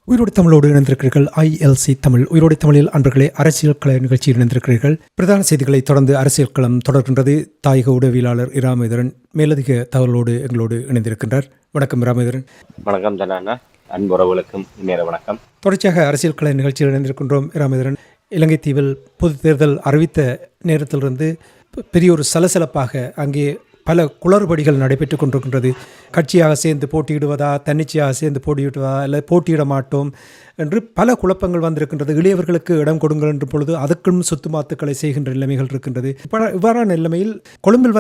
உயிரோடு தமிழோடு இணைந்திருக்கிறீர்கள். ILC தமிழ் உயிரோடு தமிழில் அன்பர்களே, அரசியல் கள நிகழ்ச்சியில் இணைந்திருக்கிறீர்கள். பிரதான செய்திகளை தொடர்ந்து அரசியல் களம் தொடர்கின்றது. தாயக உடவியலாளர் இராமேந்திரன் மேலதிக தகவலோடு எங்களோடு இணைந்திருக்கின்றார். வணக்கம் இராமேந்திரன். வணக்கம் தனானா, அன்புறவுகளுக்கும் நேர வணக்கம். தொடர்ச்சியாக அரசியல் கள நிகழ்ச்சியில் இணைந்திருக்கின்றோம். இராமேந்திரன், இலங்கை தீவில் பொது தேர்தல் அறிவித்த நேரத்திலிருந்து பெரிய ஒரு சலசலப்பாக அங்கே பல குளறுபடிகள் நடைபெற்றுக் கொண்டிருக்கின்றது. கட்சியாக சேர்ந்து போட்டியிடுவதா, தன்னிச்சையாக சேர்ந்து போட்டியிடுவதா, இல்லை போட்டியிட மாட்டோம் என்று பல குழப்பங்கள் வந்திருக்கின்றது. இளையவர்களுக்கு இடம் கொடுங்கள் என்ற பொழுது அதற்கும் சொத்துமாத்துக்களை செய்கின்ற நிலைமைகள் இருக்கின்றது. இவ்வாறான நிலைமையில் கொழும்பில்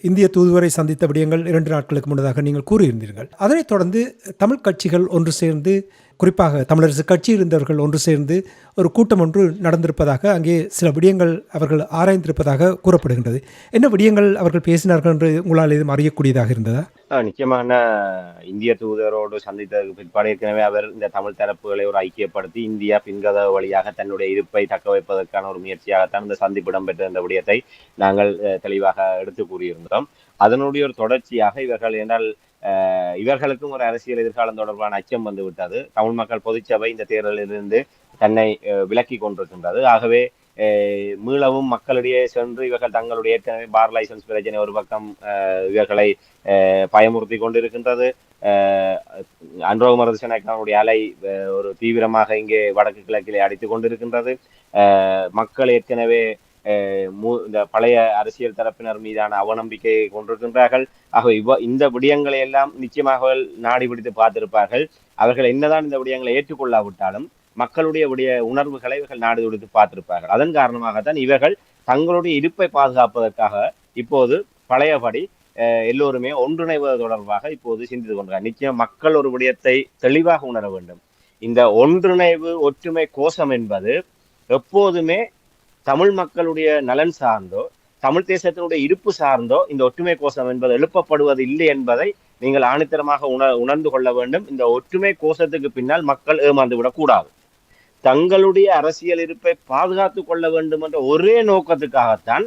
இந்திய தூதுவரை சந்தித்த விடயங்கள் 2 நாட்களுக்கு முன்னதாக நீங்கள் கூறியிருந்தீர்கள். அதனைத் தொடர்ந்து தமிழ் கட்சிகள் ஒன்று சேர்ந்து, குறிப்பாக தமிழரசு கட்சியில் இருந்தவர்கள் ஒன்று சேர்ந்து ஒரு கூட்டம் ஒன்று நடந்திருப்பதாக, அங்கே சில விடயங்கள் அவர்கள் ஆராய்ந்திருப்பதாக கூறப்படுகின்றது. என்ன விடயங்கள் அவர்கள் பேசினார்கள் என்று உங்களால் எதுவும் அறியக்கூடியதாக இருந்ததா? நிச்சயமான இந்திய தூதரோடு சந்தித்ததற்கு பிற்பாடு ஏற்கனவே அவர் இந்த தமிழ் தரப்புகளை ஒரு ஐக்கியப்படுத்தி இந்தியா பின்கதவு வழியாக தன்னுடைய இருப்பை தக்க வைப்பதற்கான ஒரு முயற்சியாகத்தான் இந்த சந்திப்பு இடம்பெற்ற இந்த விடயத்தை நாங்கள் தெளிவாக எடுத்து கூறியிருந்தோம். அதனுடைய ஒரு தொடர்ச்சியாக இவர்கள் என்றால் இவர்களுக்கும் ஒரு அரசியல் எதிர்காலம் தொடர்பான அச்சம் வந்து விட்டது. தமிழ் மக்கள் பொதுச்சபை இந்த தேர்தலிலிருந்து தன்னை விலக்கி கொண்டிருக்கின்றது. ஆகவே மீளவும் மக்களிடையே சென்று இவர்கள் தங்களுடைய ஏற்கனவே பார் லைசன்ஸ் பிரச்சனை ஒரு பக்கம் இவர்களை பயமுறுத்தி கொண்டிருக்கின்றது. அன்ரோகுமார திசாநாயக்கனுடைய அலை ஒரு தீவிரமாக இங்கே வடக்கு கிழக்கிலே அடித்துக் கொண்டிருக்கின்றது. மக்கள் ஏற்கனவே இந்த பழைய அரசியல் தரப்பினர் மீதான அவநம்பிக்கையை கொண்டிருக்கின்றார்கள். ஆக இந்த விடயங்களை எல்லாம் நிச்சயமாக நாடி பிடித்து பார்த்திருப்பார்கள். அவர்கள் என்னதான் இந்த விடயங்களை ஏற்றுக்கொள்ளாவிட்டாலும் மக்களுடைய உணர்வுகளை இவர்கள் நாடு பிடித்து பார்த்திருப்பார்கள். அதன் காரணமாகத்தான் இவர்கள் தங்களுடைய இருப்பை பாதுகாப்பதற்காக இப்போது பழையபடி எல்லோருமே ஒன்றிணைவது தொடர்பாக இப்போது சிந்தித்துக் கொண்டார். நிச்சயம் மக்கள் ஒரு விடயத்தை தெளிவாக உணர வேண்டும். இந்த ஒன்றிணைவு ஒற்றுமை கோஷம் என்பது எப்போதுமே தமிழ் மக்களுடைய நலன் சார்ந்தோ, தமிழ் தேசத்தினுடைய இருப்பு சார்ந்தோ இந்த ஒற்றுமை கோஷம் என்பது எழுப்பப்படுவது இல்லை என்பதை நீங்கள் ஆணித்தரமாக உணர்ந்து கொள்ள வேண்டும். இந்த ஒற்றுமை கோஷத்துக்கு பின்னால் மக்கள் ஏமாந்து விடக்கூடாது. தங்களுடைய அரசியல் இருப்பை பாதுகாத்துக் கொள்ள வேண்டும் என்ற ஒரே நோக்கத்துக்காகத்தான்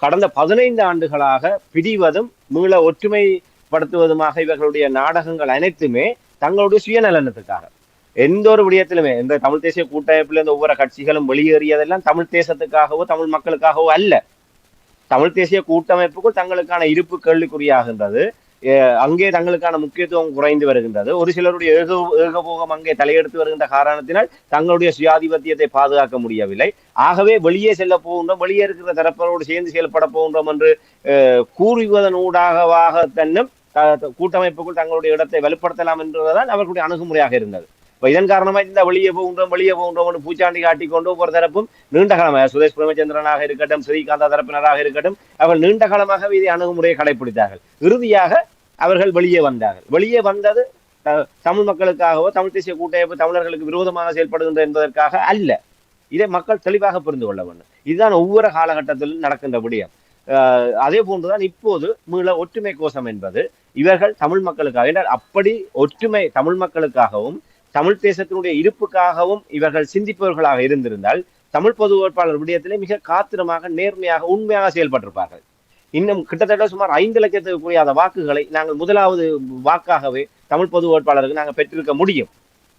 கடந்த 15 ஆண்டுகளாக பிரிவதும் மீள ஒற்றுமைப்படுத்துவதுமாக இவர்களுடைய நாடகங்கள் அனைத்துமே தங்களுடைய சுயநலனத்துக்காக. எந்த ஒரு விடயத்திலுமே இந்த தமிழ் தேசிய கூட்டமைப்பில் இருந்த ஒவ்வொரு கட்சிகளும் வெளியேறியதெல்லாம் தமிழ் தேசத்துக்காகவோ தமிழ் மக்களுக்காகவோ அல்ல. தமிழ் தேசிய கூட்டமைப்புக்குள் தங்களுக்கான இருப்பு கேள்விக்குறியாகின்றது. அங்கே தங்களுக்கான முக்கியத்துவம் குறைந்து வருகின்றது. ஒரு சிலருடைய ஏகபோகம் அங்கே தலையெடுத்து வருகின்ற காரணத்தினால் தங்களுடைய சுயாதிபத்தியத்தை பாதுகாக்க முடியவில்லை. ஆகவே வெளியே செல்ல போகின்றோம், வெளியே இருக்கிற தரப்பரோடு சேர்ந்து செயல்பட போகின்றோம் என்று கூறுவதன் ஊடாகவாக தன்னும் கூட்டமைப்புக்குள் தங்களுடைய இடத்தை வலுப்படுத்தலாம் என்றுதான் அவர்களுடைய அணுகுமுறையாக இருந்தது. இதன் காரணமா இந்த வெளியே போகின்றோம் பூச்சாண்டி காட்டிக்கொண்டு ஒவ்வொரு தரப்பும் நீண்ட காலமாக சுரேஷ் பிரேமச்சந்திரனாக இருக்கட்டும், ஸ்ரீகாந்தா தரப்பினராக இருக்கட்டும், அவர்கள் நீண்ட காலமாக இதை அணுகுமுறையை கடைபிடித்தார்கள். இறுதியாக அவர்கள் வெளியே வந்தார்கள். வெளியே வந்தது தமிழ் மக்களுக்காகவோ தமிழ் தேசிய கூட்டமைப்பு தமிழர்களுக்கு விரோதமாக செயல்படுகின்ற என்பதற்காக அல்ல. இதை மக்கள் தெளிவாக புரிந்து கொள்ள வேண்டும். இதுதான் ஒவ்வொரு காலகட்டத்திலும் நடக்கின்ற விடயம். அதே போன்றுதான் இப்போது மீள ஒற்றுமை கோஷம் என்பது இவர்கள் தமிழ் மக்களுக்காக என்றால் அப்படி ஒற்றுமை தமிழ் மக்களுக்காகவும் தமிழ் தேசத்தினுடைய இருப்புக்காகவும் இவர்கள் சிந்திப்பவர்களாக இருந்திருந்தால் தமிழ் பொது வேட்பாளர் விடயத்திலே மிக காத்திரமாக, நேர்மையாக, உண்மையாக செயல்பட்டிருப்பார்கள். இன்னும் கிட்டத்தட்ட சுமார் 5 லட்சத்துக்கு கூடிய வாக்குகளை நாங்கள் முதலாவது வாக்காகவே தமிழ் பொது வேட்பாளருக்கு நாங்கள் பெற்றிருக்க முடியும்.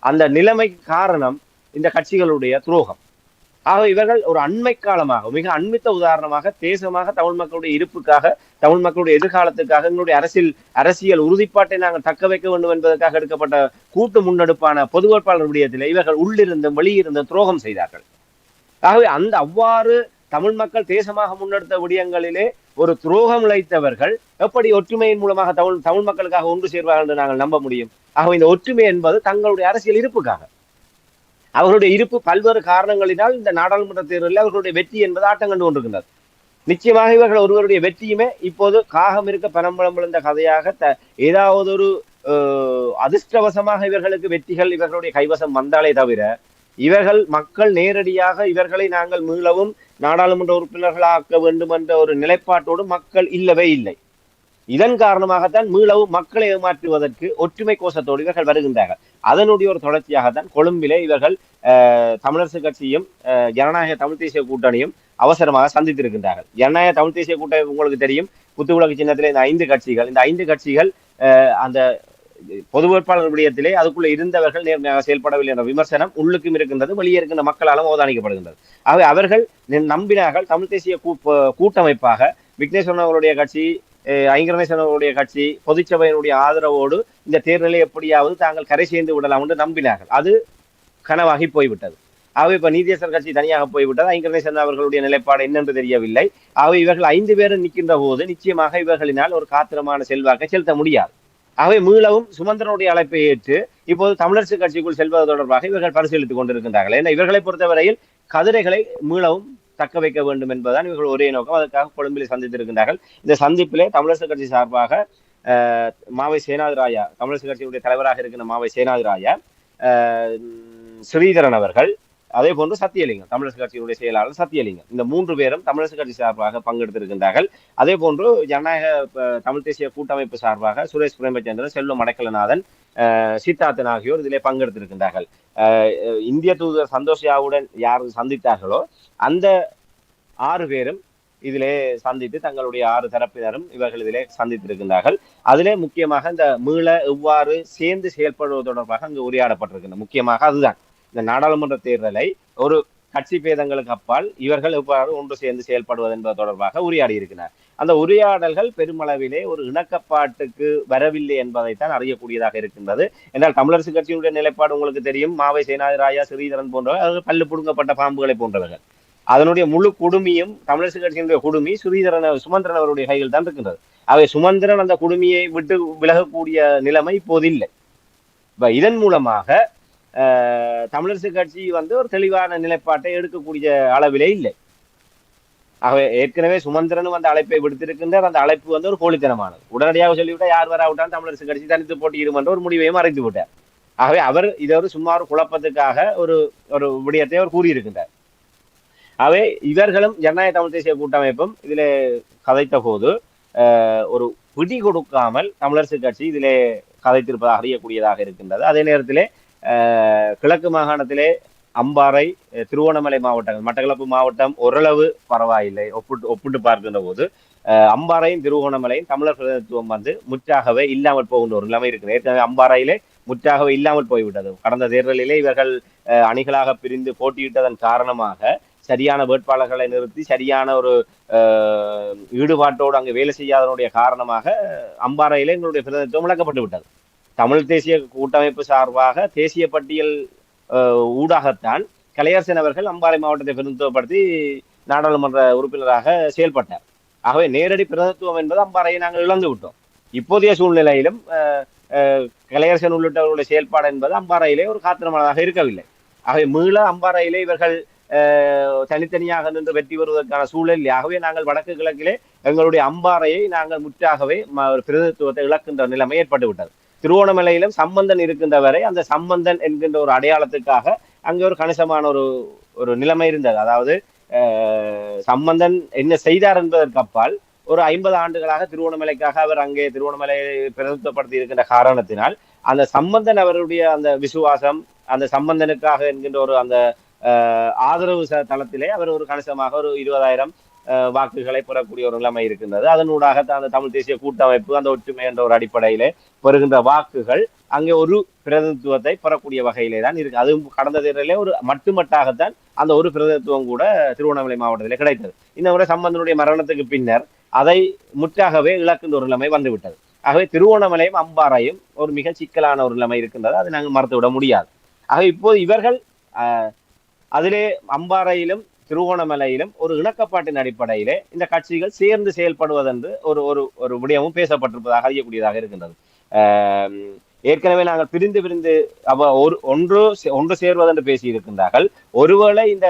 அந்த நிலைமைக்கு காரணம் இந்த கட்சிகளுடைய துரோகம். ஆக இவர்கள் ஒரு அண்மை காலமாக மிக அண்மித்த உதாரணமாக தேசமாக தமிழ் மக்களுடைய இருப்புக்காக, தமிழ் மக்களுடைய எதிர்காலத்துக்காக, எங்களுடைய அரசியல் உறுதிப்பாட்டை நாங்கள் தக்க வைக்க வேண்டும் என்பதற்காக எடுக்கப்பட்ட கூட்டு முன்னெடுப்பான பொது வேட்பாளர் விடயத்திலே இவர்கள் உள்ளிருந்தும் வெளியிருந்தும் துரோகம் செய்தார்கள். ஆகவே அவ்வாறு தமிழ் மக்கள் தேசமாக முன்னெடுத்த விடயங்களிலே ஒரு துரோகம் இழைத்தவர்கள் எப்படி ஒற்றுமையின் மூலமாக தமிழ் மக்களுக்காக ஒன்று சேர்வார்கள் என்று நாங்கள் நம்ப முடியும்? ஆகவே இந்த ஒற்றுமை என்பது தங்களுடைய அரசியல் இருப்புக்காக, அவர்களுடைய இருப்பு பல்வேறு காரணங்களினால் இந்த நாடாளுமன்ற தேர்தலில் அவர்களுடைய வெற்றி என்பது ஆட்டம் கண்டு கொண்டிருக்கின்றது. நிச்சயமாக இவர்கள் ஒருவருடைய வெற்றியுமே இப்போது காகம் இருக்க பனம்பழம் விழுந்த கதையாக ஏதாவது ஒரு அதிர்ஷ்டவசமாக இவர்களுக்கு வெற்றிகள் இவர்களுடைய கைவசம் வந்தாலே தவிர இவர்கள் மக்கள் நேரடியாக இவர்களை நாங்கள் மீளவும் நாடாளுமன்ற உறுப்பினர்களாக்க வேண்டும் என்ற ஒரு நிலைப்பாட்டோடு மக்கள் இல்லவே இல்லை. இதன் காரணமாகத்தான் மீளவும் மக்களை ஏமாற்றுவதற்கு ஒற்றுமை கோஷத்தோடு இவர்கள் வருகின்றார்கள். அதனுடைய ஒரு தொடர்ச்சியாகத்தான் கொழும்பிலே இவர்கள் தமிழரசு கட்சியும் ஜனநாயக தமிழ் தேசிய கூட்டணியும் அவசரமாக சந்தித்திருக்கின்றார்கள். ஜனநாயக தமிழ் தேசிய கூட்டணி உங்களுக்கு தெரியும், குத்துவிளக்கு சின்னத்திலே இந்த ஐந்து கட்சிகள் அந்த பொது வேட்பாளர் விடயத்திலே அதுக்குள்ள இருந்தவர்கள் நேர்மையாக செயல்படவில்லை என்ற விமர்சனம் உள்ளுக்கும் இருக்கின்றது, வெளியே இருக்கின்ற மக்களாலும் அவதானிக்கப்படுகின்றது. ஆகவே அவர்கள் நம்பினார்கள் தமிழ் தேசிய கூட்டமைப்பாக விக்னேஸ்வரன் அவருடைய கட்சி, ஐங்கரநேசன் அவருடைய கட்சி, பொதுச்சபையினுடைய ஆதரவோடு இந்த தேர்தலை எப்படியாவது தாங்கள் கரை சேர்ந்து விடலாம் என்று நம்பினார்கள். அது கனவாகி போய்விட்டது. ஆகவே இப்ப நீதியரசர் கட்சி தனியாக போய்விட்டது. ஐங்கரநேசன் அவர்களுடைய நிலைப்பாடு என்னென்று தெரியவில்லை. ஆகவே இவர்கள் 5 பேரும் நிற்கின்ற போது நிச்சயமாக இவர்களினால் ஒரு காத்திரமான செல்வாக்கை செலுத்த முடியாது. ஆகவே மீளவும் சுமந்திரனுடைய அழைப்பை ஏற்று இப்போது தமிழரசு கட்சிக்குள் செல்வது தொடர்பாக இவர்கள் பரிசீலித்துக் கொண்டிருக்கின்றார்கள். ஏன்னா இவர்களை பொறுத்தவரையில் கதிரைகளை மீளவும் தக்க வைக்க வேண்டும் என்பதுதான் இவர்கள் ஒரே நோக்கம். அதற்காக கொழும்பிலே சந்தித்திருக்கின்றார்கள். இந்த சந்திப்பிலே தமிழரசு கட்சி சார்பாக மாவை சேனாதிராயா, தமிழரசு கட்சியுடைய தலைவராக இருக்கின்ற மாவை சேனாதிராயா, ஸ்ரீதரன் அவர்கள், அதே போன்று சத்தியலிங்கம், தமிழரசு கட்சியினுடைய செயலாளர் சத்தியலிங்கம், இந்த 3 பேரும் தமிழரசு கட்சி சார்பாக பங்கெடுத்திருக்கின்றார்கள். அதே போன்று ஜனநாயக தமிழ் தேசிய கூட்டமைப்பு சார்பாக சுரேஷ் பிரேமச்சந்திரன், செல்வம் அடைக்கலநாதன், சீதாத்தன் ஆகியோர் இதிலே பங்கெடுத்திருக்கின்றார்கள். இந்திய தூதர் சந்தோஷியாவுடன் யார் சந்தித்தார்களோ அந்த 6 பேரும் இதிலே சந்தித்து தங்களுடைய 6 தரப்பினரும் இவர்கள் இதிலே சந்தித்திருக்கின்றார்கள். அதிலே முக்கியமாக இந்த மீள எவ்வாறு சேர்ந்து செயல்படுவது தொடர்பாக அங்கு உரையாடப்பட்டிருக்கின்றன. முக்கியமாக அதுதான் இந்த நாடாளுமன்ற தேர்தலை ஒரு கட்சி பேதங்களுக்கு அப்பால் இவர்கள் எவ்வாறு ஒன்று சேர்ந்து செயல்படுவது என்பது தொடர்பாக உரையாடி இருக்கிறார். அந்த உரையாடல்கள் பெருமளவிலே ஒரு இணக்கப்பாட்டுக்கு வரவில்லை என்பதைத்தான் அறியக்கூடியதாக இருக்கின்றது. என்றால் தமிழரசு கட்சியினுடைய நிலைப்பாடு உங்களுக்கு தெரியும், மாவை சேனாதிராயா, ஸ்ரீதரன் போன்றவர்கள் பல்லு புடுங்கப்பட்ட பாம்புகளை போன்றவர்கள். அதனுடைய முழு குடுமியும் தமிழரசு கட்சியினுடைய குடுமி சுமந்திரன் அவருடைய கையில் தான் இருக்கின்றது. அவை சுமந்திரன் அந்த குடுமியை விட்டு விலகக்கூடிய நிலைமை இப்போது இல்லை. இதன் மூலமாக தமிழரசு கட்சி ஒரு தெளிவான நிலைப்பாட்டை எடுக்கக்கூடிய அளவிலே இல்லை. ஆகவே ஏற்கனவே சுமந்திரனும் அந்த அழைப்பை விடுத்திருக்கின்றார். அந்த அழைப்பு ஒரு போலித்தனமானது. உடனடியாக சொல்லிவிட்டா யார் வராவிட்டாலும் தமிழரசு கட்சி தனித்து போட்டியிடும் என்ற ஒரு முடிவையும் அறிந்து விட்டார். ஆகவே அவர் இதை சும்மா ஒரு குழப்பத்துக்காக ஒரு விடயத்தை அவர் கூறியிருக்கின்றார். ஆகவே இவர்களும் ஜனநாயக தமிழ் தேசிய கூட்டமைப்பும் இதிலே கதைத்த போது ஒரு பிடி கொடுக்காமல் தமிழரசு கட்சி இதிலே கதைத்திருப்பதாக அறியக்கூடியதாக இருக்கின்றது. அதே நேரத்திலே கிழக்கு மாகாணத்திலே அம்பாறை, திருவோணமலை மாவட்டங்கள், மட்டக்களப்பு மாவட்டம் ஓரளவு பரவாயில்லை ஒப்பிட்டு பார்க்கின்ற போது அம்பாறையும் திருவோணமலையும் தமிழர் பிரதிநிதித்துவம் முற்றாகவே இல்லாமல் போகின்ற ஒரு நிலைமை இருக்கு. ஏற்கனவே அம்பாறையிலே முற்றாகவே இல்லாமல் போய்விட்டது. கடந்த தேர்தலிலே இவர்கள் அணிகளாக பிரிந்து போட்டியிட்டதன் காரணமாக சரியான வேட்பாளர்களை நிறுத்தி சரியான ஒரு ஈடுபாட்டோடு அங்கு வேலை செய்யாதனுடைய காரணமாக அம்பாறையிலே எங்களுடைய பிரதிநிதித்துவம் இழக்கப்பட்டு விட்டது. தமிழ் தேசிய கூட்டமைப்பு சார்பாக தேசிய பட்டியல் ஊடாகத்தான் கலையரசன் அவர்கள் அம்பாறை மாவட்டத்தை பிரதிநிதித்துவப்படுத்தி நாடாளுமன்ற உறுப்பினராக செயல்பட்டார். ஆகவே நேரடி பிரதிநிதித்துவம் என்பது அம்பாறையை நாங்கள் இழந்து விட்டோம். இப்போதைய சூழ்நிலையிலும் கலையரசன் உள்ளிட்டவர்களுடைய செயல்பாடு என்பது அம்பாறையிலே ஒரு காத்திரமானதாக இருக்கவில்லை. ஆகவே மீள அம்பாறையிலே இவர்கள் தனித்தனியாக நின்று வெற்றி பெறுவதற்கான சூழல். ஆகவே நாங்கள் வடக்கு கிழக்கிலே எங்களுடைய அம்பாறையை நாங்கள் முற்றாகவே பிரதிநிதித்துவத்தை இழக்கின்ற நிலைமை ஏற்பட்டு விட்டது. திருவோணமலையிலும் சம்பந்தன் இருக்கின்ற வரை அந்த சம்பந்தன் என்கின்ற ஒரு அடையாளத்துக்காக அங்கே ஒரு கணிசமான ஒரு நிலைமை இருந்தது. அதாவது சம்பந்தன் என்ன செய்தார் என்பதற்கு அப்பால் ஒரு 50 ஆண்டுகளாக திருவோணமலைக்காக அவர் அங்கே திருவோணமலையை பிரதிநிதித்துவப்படுத்தி இருக்கின்ற காரணத்தினால் அந்த சம்பந்தன் அவருடைய அந்த விசுவாசம், அந்த சம்பந்தனுக்காக என்கின்ற ஒரு அந்த ஆதரவு தளத்திலே அவர் ஒரு கணிசமாக ஒரு 20,000 வாக்குகளை பெறக்கூடிய ஒரு நிலைமை இருக்கின்றது. அதனூடாக அந்த தமிழ் தேசிய கூட்டமைப்பு அந்த ஒற்றுமை என்ற ஒரு அடிப்படையிலே பெறுகின்ற வாக்குகள் அங்கே ஒரு பிரதிநிதித்துவத்தை பெறக்கூடிய வகையிலே தான் இருக்கு. அது கடந்த தேர்தலிலே ஒரு மட்டுமட்டாகத்தான் அந்த ஒரு பிரதிநிதித்துவம் கூட திருவண்ணாமலை மாவட்டத்திலே கிடைத்தது. இந்த முறை சம்பந்தனுடைய மரணத்துக்கு பின்னர் அதை முற்றாகவே இழக்கின்ற ஒரு நிலைமை வந்துவிட்டது. ஆகவே திருவோணமலையும் அம்பாறையும் ஒரு மிக சிக்கலான ஒரு நிலைமை இருக்கின்றது. அதை நாங்கள் மறுத்துவிட முடியாது. ஆக இப்போது இவர்கள் அதிலே அம்பாறையிலும் திருவோணமலையிலும் ஒரு இணக்கப்பாட்டின் அடிப்படையிலே இந்த கட்சிகள் சேர்ந்து செயல்படுவதென்று ஒரு விடயமும் பேசப்பட்டிருப்பதாக அறியக்கூடியதாக இருக்கின்றது. ஏற்கனவே நாங்கள் பிரிந்து ஒன்று சேர்வதென்று பேசியிருக்கின்றார்கள். ஒருவேளை இந்த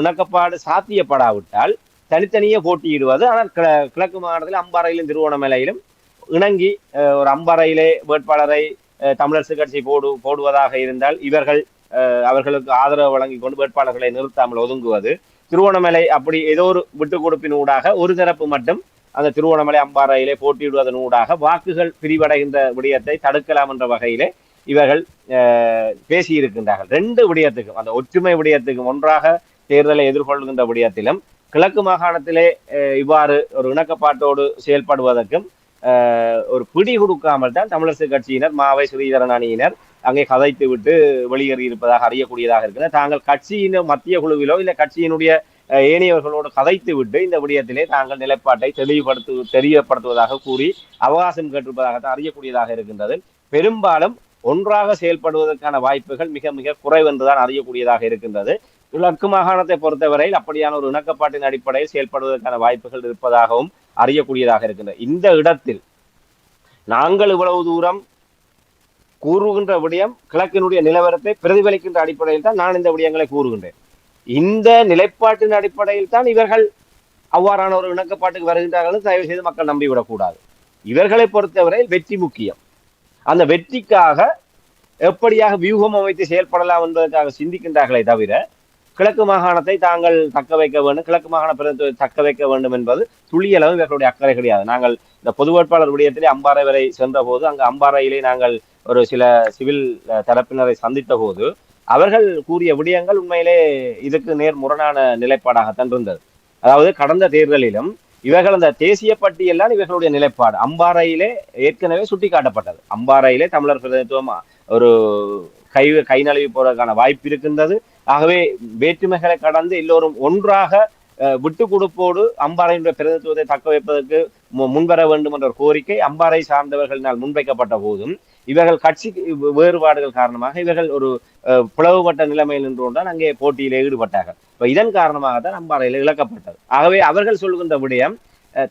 இணக்கப்பாடு சாத்தியப்படாவிட்டால் தனித்தனியே போட்டியிடுவது. ஆனால் கிழக்கு மாகாணத்தில் அம்பாறையிலும் திருவோணமலையிலும் இணங்கி ஒரு அம்பாறையிலே வேட்பாளரை தமிழரசு கட்சி போடுவதாக இருந்தால் இவர்கள் அவர்களுக்கு ஆதரவு வழங்கி கொண்டு வேட்பாளர்களை நிறுத்தாமல் ஒதுங்குவது, திருவோணமலை அப்படி ஏதோ ஒரு விட்டுக் கொடுப்பின் ஊடாக ஒரு தரப்பு மட்டும் அந்த திருவோணமலை அம்பாறையிலே போட்டியிடுவதன் ஊடாக வாக்குகள் பிரிவடைகின்ற விடயத்தை தடுக்கலாம் என்ற வகையிலே இவர்கள் பேசியிருக்கின்றார்கள். ரெண்டு விடயத்துக்கும், அந்த ஒற்றுமை விடயத்துக்கும், ஒன்றாக தேர்தலை எதிர்கொள்கின்ற விடயத்திலும், கிழக்கு மாகாணத்திலே இவ்வாறு ஒரு இணக்கப்பாட்டோடு செயல்படுவதற்கும் ஒரு பிடி கொடுக்காமல் தான் தமிழரசு கட்சியினர், மாவை ஸ்ரீதரன் அணியினர் அங்கே கதைத்து விட்டு வெளியேறி இருப்பதாக அறியக்கூடியதாக இருக்கிறது. தாங்கள் கட்சியின் மத்திய குழுவிலோ இல்லை கட்சியினுடைய ஏனையவர்களோடு கதைத்து விட்டு இந்த விடயத்திலே தாங்கள் நிலைப்பாட்டை தெரியப்படுத்துவதாக கூறி அவகாசம் கேட்டிருப்பதாகத்தான் அறியக்கூடியதாக இருக்கின்றது. பெரும்பாலும் ஒன்றாக செயல்படுவதற்கான வாய்ப்புகள் மிக மிக குறைவென்றுதான் அறியக்கூடியதாக இருக்கின்றது. கிழக்கு மாகாணத்தை பொறுத்தவரையில் அப்படியான ஒரு இணக்கப்பாட்டின் அடிப்படையில் செயல்படுவதற்கான வாய்ப்புகள் இருப்பதாகவும் அறியக்கூடியதாக இருக்கின்றது. இந்த இடத்தில் நாங்கள் இவ்வளவு தூரம் கூறுகின்ற விடயம் கிழக்கினுடைய நிலவரத்தை பிரதிபலிக்கின்ற அடிப்படையில் தான் நான் இந்த விடயங்களை கூறுகின்றேன். இந்த நிலைப்பாட்டின் அடிப்படையில் தான் இவர்கள் அவ்வாறான ஒரு இணக்கப்பாட்டுக்கு வருகின்றார்கள். தயவு செய்து மக்கள் நம்பிவிடக்கூடாது. இவர்களை பொறுத்தவரையில் வெற்றி முக்கியம். அந்த வெற்றிக்காக எப்படியாக வியூகம் அமைத்து செயல்படலாம் என்பதற்காக சிந்திக்கின்றார்களே தவிர, கிழக்கு மாகாணத்தை தாங்கள் தக்க வைக்க வேண்டும், கிழக்கு மாகாண பிரதிநிதித்துவத்தை தக்க வைக்க வேண்டும் என்பது துளியளவு இவர்களுடைய அக்கறை கிடையாது. நாங்கள் இந்த பொது வேட்பாளர் விடயத்திலே அம்பாறை வரை சென்ற போது, அங்கு அம்பாறையிலே நாங்கள் ஒரு சில சிவில் தரப்பினரை சந்தித்த போது அவர்கள் கூறிய விடயங்கள் உண்மையிலே இதுக்கு நேர் முரணான நிலைப்பாடாகத்தான் இருந்தது. அதாவது கடந்த தேர்தலிலும் இவர்கள் அந்த தேசிய பட்டியல் இவர்களுடைய நிலைப்பாடு அம்பாறையிலே ஏற்கனவே சுட்டிக்காட்டப்பட்டது. அம்பாறையிலே தமிழர் பிரதிநிதித்துவம் ஒரு கை நழுவி போறதுக்கான வாய்ப்பு இருக்கின்றது. ஆகவே வேற்றுமைகளை கடந்து எல்லோரும் ஒன்றாக விட்டு கொடுப்போடு அம்பாறையினுடைய பிரதிநிதித்துவத்தை தக்க வைப்பதற்கு முன்வர வேண்டும் என்ற ஒரு கோரிக்கை அம்பாறை சார்ந்தவர்களினால் முன்வைக்கப்பட்ட போதும் இவர்கள் கட்சி வேறுபாடுகள் காரணமாக இவர்கள் ஒரு பிளவுபட்ட நிலைமையில் நின்று கொண்டால் அங்கே போட்டியில் ஈடுபட்டார்கள். இப்ப இதன் காரணமாகத்தான் அம்பாறையில் இழக்கப்பட்டது. ஆகவே அவர்கள் சொல்கின்ற விடயம்,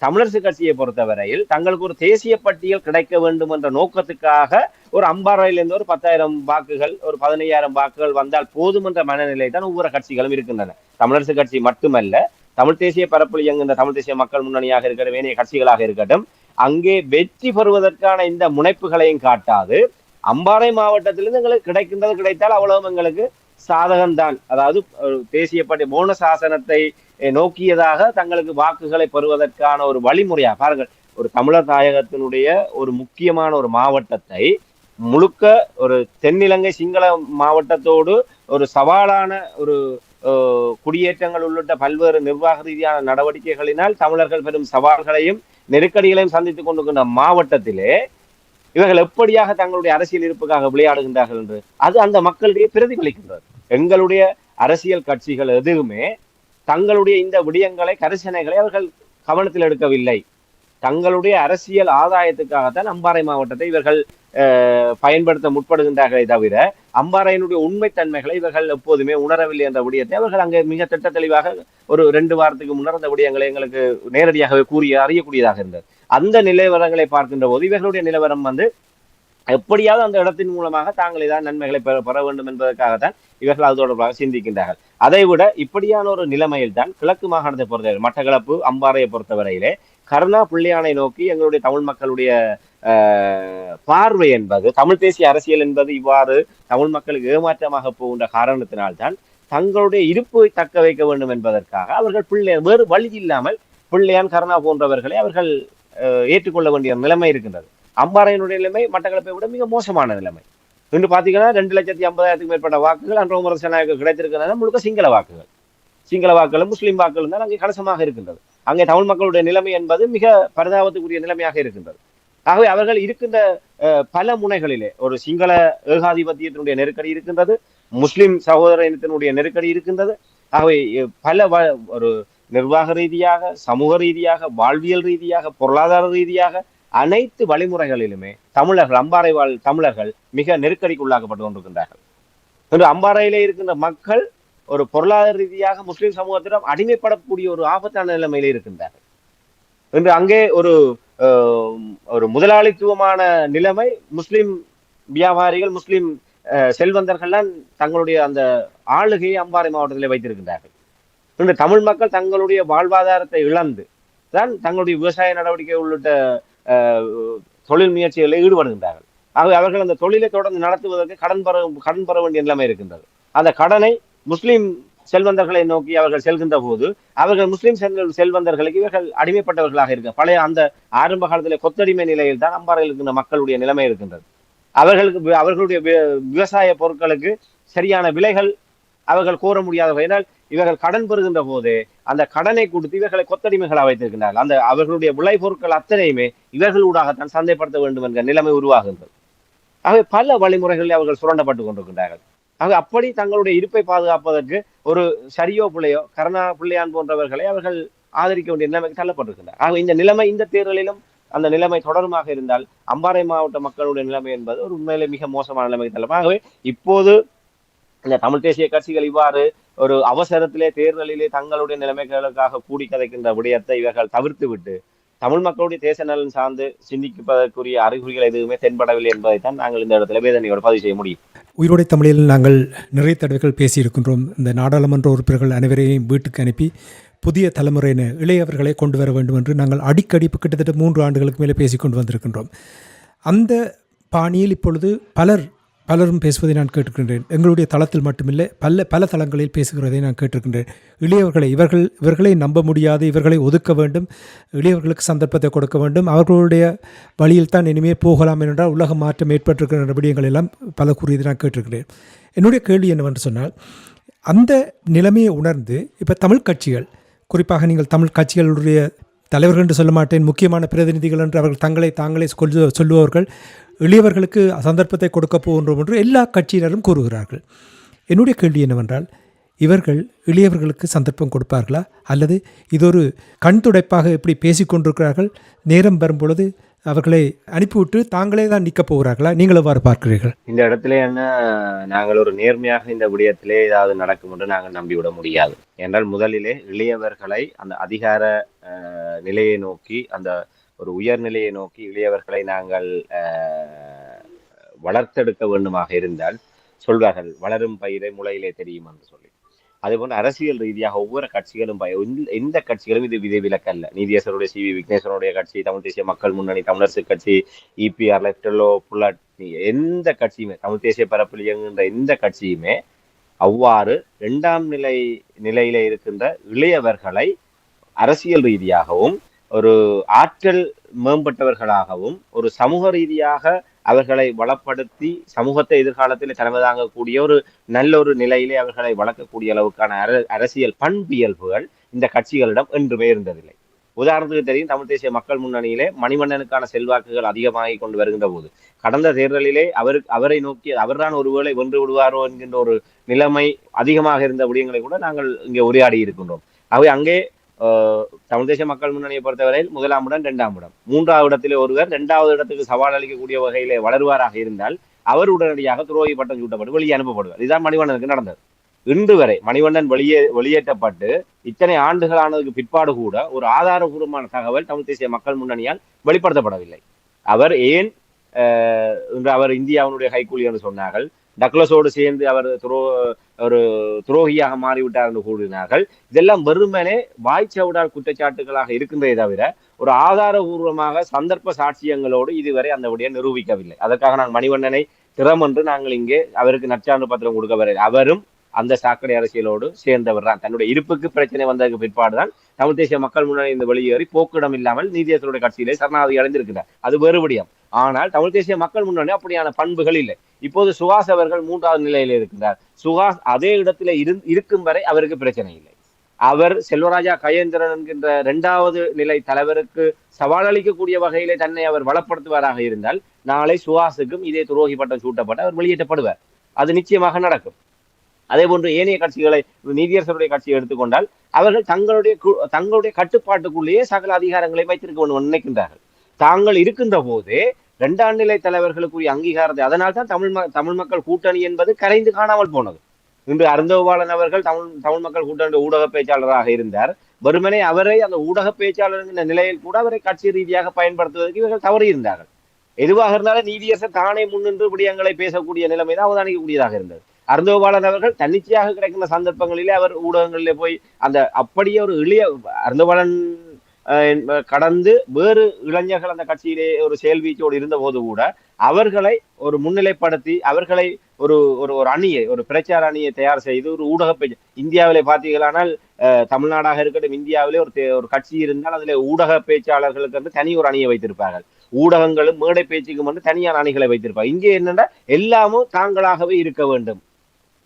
தமிழரசு கட்சியை பொறுத்தவரையில் தங்களுக்கு ஒரு தேசிய பட்டியல் கிடைக்க வேண்டும் என்ற நோக்கத்துக்காக ஒரு அம்பாறையிலிருந்து ஒரு 10,000 வாக்குகள், ஒரு 15,000 வாக்குகள் வந்தால் போதும் என்ற மனநிலை தான் ஒவ்வொரு கட்சிகளும் இருக்கின்றன. தமிழரசு கட்சி மட்டுமல்ல, தமிழ் தேசிய பரப்பில் இயங்குகின்ற தமிழ் தேசிய மக்கள் முன்னணியாக இருக்கட்டும், ஏனைய கட்சிகளாக இருக்கட்டும், அங்கே வெற்றி பெறுவதற்கான இந்த முனைப்புகளையும் காட்டாது அம்பாறை மாவட்டத்திலிருந்து எங்களுக்கு கிடைத்தால் அவ்வளவும் எங்களுக்கு சாதகம்தான். அதாவது தேசிய பட்டி போனஸ் ஆசனத்தை நோக்கியதாக தங்களுக்கு வாக்குகளை பெறுவதற்கான ஒரு வழிமுறையா பாருங்கள். ஒரு தமிழர் தாயகத்தினுடைய ஒரு முக்கியமான ஒரு மாவட்டத்தை முழுக்க ஒரு தென்னிலங்கை சிங்கள மாவட்டத்தோடு ஒரு சவாலான ஒரு குடியேற்றங்கள் உள்ளிட்ட பல்வேறு நிர்வாக ரீதியான நடவடிக்கைகளினால் தமிழர்கள் பெரும் சவால்களையும் நெருக்கடிகளையும் சந்தித்துக் கொண்டிருக்கின்ற மாவட்டத்திலே இவர்கள் எப்படியாக தங்களுடைய அரசியல் இருப்புக்காக விளையாடுகின்றார்கள் என்று அது அந்த மக்களிடையே பிரதிபலிக்கின்றது. எங்களுடைய அரசியல் கட்சிகள் எதுவுமே தங்களுடைய இந்த விடயங்களை, கரிசனைகளை அவர்கள் கவனத்தில் எடுக்கவில்லை. தங்களுடைய அரசியல் ஆதாயத்துக்காகத்தான் அம்பாறை மாவட்டத்தை இவர்கள் பயன்படுத்த முற்படுகின்றார்களே தவிர அம்பாறையினுடைய உண்மைத்தன்மைகளை இவர்கள் எப்போதுமே உணரவில்லை என்ற விடயத்தை அவர்கள் அங்கே மிக திட்ட தெளிவாக ஒரு 2 வாரத்துக்கு முன்னர் அந்த விடயங்களை எங்களுக்கு நேரடியாகவே அறியக்கூடியதாக இருந்தது. அந்த நிலவரங்களை பார்க்கின்ற போது இவர்களுடைய நிலவரம் எப்படியாவது அந்த இடத்தின் மூலமாக தாங்கள் ஏதாவது நன்மைகளை பெற வேண்டும் என்பதற்காகத்தான் இவர்கள் அது தொடர்பாக சிந்திக்கின்றார்கள். அதை விட இப்படியான ஒரு நிலைமையில் தான் கிழக்கு மாகாணத்தை பொறுத்தவரை, மட்டக்களப்பு அம்பாறையை பொறுத்தவரையிலே கருணா பிள்ளையானை நோக்கி எங்களுடைய தமிழ் மக்களுடைய பார்வை என்பது, தமிழ் தேசிய அரசியல் என்பது இவ்வாறு தமிழ் மக்களுக்கு ஏமாற்றமாக போகின்ற காரணத்தினால்தான் தங்களுடைய இருப்பை தக்க வைக்க வேண்டும் என்பதற்காக அவர்கள் வேறு வழி இல்லாமல் பிள்ளையான், கருணா போன்றவர்களை அவர்கள் ஏற்றுக்கொள்ள வேண்டிய நிலைமை இருக்கின்றது. அம்பாறையினுடைய நிலைமை மட்டக்களப்பை விட மிக மோசமான நிலைமை. இன்று பார்த்தீங்கன்னா 2,50,000 மேற்பட்ட வாக்குகள் அன்றோமரச நாயக்கு கிடைத்திருக்கிறது. முழுக்க சிங்கள வாக்குகள், சிங்கள வாக்குகளும் முஸ்லீம் வாக்குகளும் தான் அங்கே கணிசமாக இருக்கின்றது. அங்கே தமிழ் மக்களுடைய நிலைமை என்பது மிக பரிதாபத்துக்குரிய நிலைமையாக இருக்கின்றது. ஆகவே அவர்கள் இருக்கின்ற பல முனைகளிலே ஒரு சிங்கள ஏகாதிபத்தியத்தினுடைய நெருக்கடி இருக்கின்றது, முஸ்லிம் சகோதர இனத்தினுடைய நெருக்கடி இருக்கின்றது. ஆகவே பல ஒரு நிர்வாக ரீதியாக, சமூக ரீதியாக, வாழ்வியல் ரீதியாக, பொருளாதார ரீதியாக அனைத்து வழிமுறைகளிலுமே தமிழர்கள், அம்பாறை வாழ் தமிழர்கள் மிக நெருக்கடிக்கு உள்ளாக்கப்பட்டு கொண்டிருக்கின்றார்கள். இன்று அம்பாறையிலே இருக்கின்ற மக்கள் ஒரு பொருளாதார ரீதியாக முஸ்லிம் சமூகத்திடம் அடிமைப்படக்கூடிய ஒரு ஆபத்தான நிலைமையிலே இருக்கின்றார்கள். இன்று அங்கே ஒரு முதலாளித்துவமான நிலைமை, முஸ்லிம் வியாபாரிகள், முஸ்லிம் செல்வந்தர்கள்லாம் தங்களுடைய அந்த ஆளுகையை அம்பாறை மாவட்டத்திலே வைத்திருக்கின்றார்கள். இன்று தமிழ் மக்கள் தங்களுடைய வாழ்வாதாரத்தை இழந்து தான் தங்களுடைய விவசாய நடவடிக்கை உள்ளிட்ட தொழில் முயற்சிகளில் ஈடுபடுகின்றார்கள். ஆகவே அவர்கள் அந்த தொழிலை தொடர்ந்து நடத்துவதற்கு கடன் பெற வேண்டிய நிலைமை இருக்கின்றது. அந்த கடனை முஸ்லிம் செல்வந்தர்களை நோக்கி அவர்கள் செல்கின்ற போது அவர்கள் முஸ்லிம் செல்வந்தர்களுக்கு இவர்கள் அடிமைப்பட்டவர்களாக இருக்க பழைய அந்த ஆரம்ப காலத்தில் கொத்தடிமை நிலையில் தான் அம்பாறையில் இருக்கின்ற மக்களுடைய நிலைமை இருக்கின்றது. அவர்களுடைய விவசாய பொருட்களுக்கு சரியான விலைகள் அவர்கள் கோர முடியாதவர்கள். ஏனால் இவர்கள் கடன் பெறுகின்ற போது அந்த கடனை கொடுத்து இவர்களை கொத்தடிமைகளாக வைத்திருக்கின்றார்கள். அந்த அவர்களுடைய விளை பொருட்கள் அத்தனையுமே இவர்களூடாகத்தான் சந்தைப்படுத்த வேண்டும் என்கிற நிலைமை உருவாகின்றது. ஆகவே பல வழிமுறைகளில் அவர்கள் சுரண்டப்பட்டுக் கொண்டிருக்கின்றார்கள். ஆக அப்படி தங்களுடைய இருப்பை பாதுகாப்பதற்கு ஒரு சரியோ பிள்ளையோ கருணா பிள்ளையான் போன்றவர்களை அவர்கள் ஆதரிக்க வேண்டிய நிலைமைக்கு தள்ளப்பட்டிருக்கின்றனர். ஆக இந்த நிலைமை இந்த தேர்தலிலும் அந்த நிலைமை தொடருமாக இருந்தால் அம்பாறை மாவட்ட மக்களுடைய நிலைமை என்பது ஒரு உண்மையிலே மிக மோசமான நிலைமைக்கு தள்ளும். ஆகவே இப்போது இந்த தமிழ் தேசிய கட்சிகள் இவ்வாறு ஒரு அவசரத்திலே தேர்தலிலே தங்களுடைய நிலைமைகளுக்காக கூடி கதைக்கின்ற விடயத்தை இவர்கள் தவிர்த்து விட்டு தமிழ் மக்களுடைய தேச நலன் சார்ந்து சிந்திப்பதற்குரிய அறிகுறிகள் எதுவுமே தென்படவில்லை என்பதைத்தான் நாங்கள் இந்த இடத்துல வேதனையோடு பதிவு செய்ய முடியும். உயிரோடை தமிழில் நாங்கள் நிறைய தடவைகள் பேசியிருக்கின்றோம். இந்த நாடாளுமன்ற உறுப்பினர்கள் அனைவரையும் வீட்டுக்கு அனுப்பி புதிய தலைமுறையின இளையவர்களை கொண்டு வர வேண்டும் என்று நாங்கள் அடிக்கடி கிட்டத்தட்ட 3 ஆண்டுகளுக்கு மேலே பேசிக்கொண்டு வந்திருக்கின்றோம். அந்த பாணியில் இப்பொழுது பலரும் பேசுவதை நான் கேட்டிருக்கின்றேன். எங்களுடைய தளத்தில் மட்டுமில்லை பல தளங்களில் பேசுகிறதை நான் கேட்டிருக்கின்றேன். இளையவர்களை இவர்களை நம்ப முடியாது, இவர்களை ஒதுக்க வேண்டும், இளையவர்களுக்கு சந்தர்ப்பத்தை கொடுக்க வேண்டும், அவர்களுடைய வழியில் தான் இனிமேல் போகலாம் என்றால் உலக மாற்றம் ஏற்பட்டிருக்கிற விடயங்கள் எல்லாம் பல கூறியதை நான் கேட்டிருக்கிறேன். என்னுடைய கேள்வி என்னவென்று சொன்னால், அந்த நிலைமையை உணர்ந்து இப்போ தமிழ் கட்சிகள், குறிப்பாக நீங்கள் தமிழ் கட்சிகளுடைய தலைவர்கள் என்று சொல்ல மாட்டேன், முக்கியமான பிரதிநிதிகள் என்று அவர்கள் தாங்களே சொல்லுபவர்கள் எளியவர்களுக்கு சந்தர்ப்பத்தை கொடுக்க போகின்றோம் என்று எல்லா கட்சியினரும் கூறுகிறார்கள். என்னுடைய கேள்வி என்னவென்றால், இவர்கள் எளியவர்களுக்கு சந்தர்ப்பம் கொடுப்பார்களா, அல்லது இதொரு கண் துடைப்பாக எப்படி பேசிக்கொண்டிருக்கிறார்கள், நேரம் வரும்பொழுது அவர்களை அனுப்பிவிட்டு தாங்களே தான் நிற்கப் போகிறார்களா? நீங்கள் எவ்வாறு பார்க்கிறீர்கள்? இந்த இடத்துல என்ன, நாங்கள் ஒரு நேர்மையாக இந்த விடயத்திலே ஏதாவது நடக்கும் என்று நாங்கள் நம்பிவிட முடியாது. என்றால் முதலிலே இளையவர்களை அந்த அதிகார நிலையை நோக்கி, அந்த ஒரு உயர்நிலையை நோக்கி இளையவர்களை நாங்கள் வளர்த்தெடுக்க வேண்டுமாக இருந்தால் சொல்வார்கள், வளரும் பயிரை முளையிலே தெரியும் என்று சொல்லி. அதேபோன்று அரசியல் ரீதியாக ஒவ்வொரு கட்சிகளும் எந்த கட்சிகளும் இது விதிவிலக்கல்ல. நீதியரசருடைய CV விக்னேஸ்வரனுடைய கட்சி, தமிழ் தேசிய மக்கள் முன்னணி, தமிழரசு கட்சி, EPR, லெப்டலோ, புல்லட், எந்த கட்சியுமே, தமிழ் தேசிய பரப்பில் இயங்குகின்ற எந்த கட்சியுமே அவ்வாறு 2ஆம் நிலையில இருக்கின்ற இளையவர்களை அரசியல் ரீதியாகவும் ஒரு ஆற்றல் மேம்பட்டவர்களாகவும் ஒரு சமூக ரீதியாக அவர்களை வளப்படுத்தி சமூகத்தை எதிர்காலத்தில் தலைமை தாங்கக்கூடிய ஒரு நல்ல ஒரு நிலையிலே அவர்களை வளர்க்கக்கூடிய அளவுக்கான அரசியல் பண்பியல்புகள் இந்த கட்சிகளிடம் என்றுமே இருந்ததில்லை. உதாரணத்துக்கு தெரியும், தமிழ் தேசிய மக்கள் முன்னணியிலே மணிவண்ணனுக்கான செல்வாக்குகள் அதிகமாகி கொண்டு வருகின்ற போது கடந்த தேர்தலிலே அவரை நோக்கி அவர்தான் ஒருவேளை வென்று விடுவாரோ என்கின்ற ஒரு நிலைமை அதிகமாக இருந்த விடயங்களை கூட நாங்கள் இங்கே உரையாடி இருக்கின்றோம். அவை அங்கே தமிழ் தேசிய மக்கள் முன்னணியை பொறுத்தவரையில் 1ஆம் இடம், 2ஆம் இடம், 3வது இடத்திலே ஒருவர் 2வது இடத்துக்கு சவால் அளிக்கக்கூடிய வகையிலே வளருவாராக இருந்தால் அவர் உடனடியாக துரோகி பட்டம் சூட்டப்பட்டு வெளியே அனுப்பப்படுவார். இதுதான் மணிவண்ணனுக்கு நடந்தது. இன்று வரை மணிவண்ணன் வெளியேற்றப்பட்டு இத்தனை ஆண்டுகளானதுக்கு பிற்பாடு கூட ஒரு ஆதாரபூர்வமான தகவல் தமிழ் தேசிய மக்கள் முன்னணியால் வெளிப்படுத்தப்படவில்லை. அவர் ஏன் அவர் இந்தியாவினுடைய கைக்கூலி என்று சொன்னார்கள், டக்ளஸோடு சேர்ந்து அவர் ஒரு துரோகியாக மாறிவிட்டார் என்று கூறினார்கள். இதெல்லாம் வெறுமனே வாய்ச்சவுடால் குற்றச்சாட்டுகளாக இருக்கின்றதை தவிர ஒரு ஆதாரபூர்வமாக சந்தர்ப்ப சாட்சியங்களோடு இதுவரை அந்த விடயம் நிரூபிக்கவில்லை. அதற்காக நாங்கள் மணிவண்ணனை திறம் என்று நாங்கள் இங்கே அவருக்கு நற்சான்று பத்திரம் கொடுக்க வரவில்லை. அவரும் அந்த சாக்கடை அரசியலோடு சேர்ந்தவர் தான். தன்னுடைய இருப்புக்கு பிரச்சனை வந்ததுக்கு பிற்பாடுதான் தமிழ் தேசிய மக்கள் முன்னணி இந்த வெளியேறி போக்கிடம் இல்லாமல் நீதியரசருடைய கட்சியிலே சரணாகதி அடைந்திருக்கிறார். அது வேறுபடியும். ஆனால் தமிழ் தேசிய மக்கள் முன்னணி அப்படியான பண்புகள் இல்லை. இப்போது சுகாஸ் அவர்கள் 3வது நிலையில இருக்கிறார். சுகாஸ் அதே இடத்துல இருக்கும் வரை அவருக்கு பிரச்சனை இல்லை. அவர் செல்வராஜா கயேந்திரன் என்கின்ற 2வது நிலை தலைவருக்கு சவால் அளிக்கக்கூடிய வகையிலே தன்னை அவர் வளப்படுத்துவாராக இருந்தால் நாளை சுகாசுக்கும் இதே துரோகி பட்டம் சூட்டப்பட்டு அவர் வெளியேற்றப்படுவார். அது நிச்சயமாக நடக்கும். அதே போன்று ஏனைய கட்சிகளை, நீதியரசருடைய கட்சியை எடுத்துக்கொண்டால் அவர்கள் தங்களுடைய கட்டுப்பாட்டுக்குள்ளேயே சகல அதிகாரங்களை வைத்திருக்க வேண்டும் நினைக்கின்றார்கள். தாங்கள் இருக்கின்ற போதே 2ஆம் நிலை தலைவர்களுக்குரிய அங்கீகாரத்தை, அதனால் தான் தமிழ் மக்கள் கூட்டணி என்பது கரைந்து காணாமல் போனது. இன்று அருந்தோபாலன் அவர்கள் தமிழ் மக்கள் கூட்டணி ஊடக பேச்சாளராக இருந்தார். வெறுமனே அவரை அந்த ஊடக பேச்சாளர் என்ற நிலையில் கூட அவரை கட்சி ரீதியாக பயன்படுத்துவதற்கு இவர்கள் தவறி இருந்தார்கள். எதுவாக இருந்தாலும் நீதியரசர் தானே முன்னின்று விடயங்களை பேசக்கூடிய நிலைமை தான் அவதானிக்கக்கூடியதாக இருந்தது. அருந்தோபாலன் அவர்கள் தன்னிச்சையாக கிடைக்கின்ற சந்தர்ப்பங்களிலே அவர் ஊடகங்களிலே போய் அந்த அப்படியே ஒரு அருந்தோபாலன் கடந்து வேறு இளைஞர்கள் அந்த கட்சியிலே ஒரு செயல்வீச்சோடு இருந்த போது கூட அவர்களை ஒரு முன்னிலைப்படுத்தி அவர்களை ஒரு ஒரு ஒரு அணியை, ஒரு பிரச்சார அணியை தயார் செய்து ஒரு ஊடக பேச்சு இந்தியாவிலே பார்த்தீர்களானால் தமிழ்நாடாக இருக்கட்டும், இந்தியாவிலே ஒரு கட்சி இருந்தால் அதில் ஊடக பேச்சாளர்களுக்கு வந்து தனி ஒரு அணியை வைத்திருப்பார்கள். ஊடகங்களும் மேடை பேச்சுக்கும் வந்து தனியான அணிகளை வைத்திருப்பார்கள். இங்கே என்னன்னா எல்லாமும் தாங்களாகவே இருக்க வேண்டும்.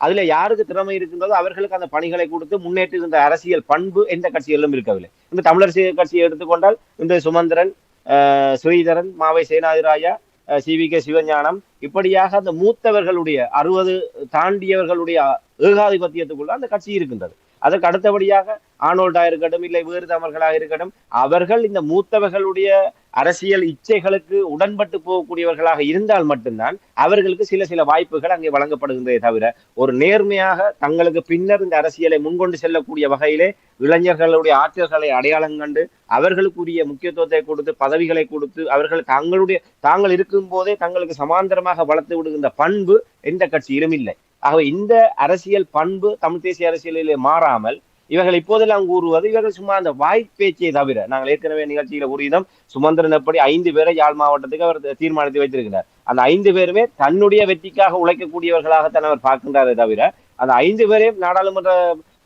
அதுல யாருக்கு திறமை இருக்கின்றதோ அவர்களுக்கு அந்த பணிகளை கொடுத்து முன்னேற்றுகின்ற அரசியல் பண்பு எந்த கட்சிகளிலும் இருக்கவில்லை. இந்த தமிழரசு கட்சியை எடுத்துக்கொண்டால் இந்த சுமந்திரன், ஸ்ரீதரன், மாவை சேனாதிராஜா, சி.வி.கே. சிவஞானம், இப்படியாக அந்த மூத்தவர்களுடைய 60 தாண்டியவர்களுடைய ஏகாதிபத்தியத்துக்குள்ள அந்த கட்சி இருக்கின்றது. அதற்கு அடுத்தபடியாக ஆனோல்டா இருக்கட்டும், இல்லை வேறு தமிழர்களாக இருக்கட்டும், அவர்கள் இந்த மூத்தவர்களுடைய அரசியல் இச்சைகளுக்கு உடன்பட்டு போகக்கூடியவர்களாக இருந்தால் மட்டும்தான் அவர்களுக்கு சில சில வாய்ப்புகள் அங்கே வழங்கப்படுகின்றதே தவிர, ஒரு நேர்மையாக தங்களுக்கு பின்னர் இந்த அரசியலை முன்கொண்டு செல்லக்கூடிய வகையிலே இளைஞர்களுடைய ஆற்றல்களை அடையாளம் கண்டு அவர்களுக்குரிய முக்கியத்துவத்தை கொடுத்து பதவிகளை கொடுத்து அவர்கள் தாங்கள் இருக்கும் போதே தங்களுக்கு சமாந்தரமாக வளர்த்து விடுகின்ற பண்பு எந்த கட்சியிலும் இல்லை. ஆகவே இந்த அரசியல் பண்பு தமிழ் தேசிய அரசியலிலே மாறாமல் இவர்கள் இப்போதெல்லாம் கூறுவது இவர்கள் சும்மா அந்த வாய்ப்பேச்சை தவிர, நாங்கள் ஏற்கனவே நிகழ்ச்சியில கூறியதும் சுமந்திரன் எப்படி 5 பேரை யாழ் மாவட்டத்துக்கு அவர் தீர்மானித்து வைத்திருக்கிறார். அந்த 5 பேருமே தன்னுடைய வெற்றிக்காக உழைக்கக்கூடியவர்களாகத்தான் அவர் பார்க்கின்றாரே தவிர, அந்த 5 பேரையும் நாடாளுமன்ற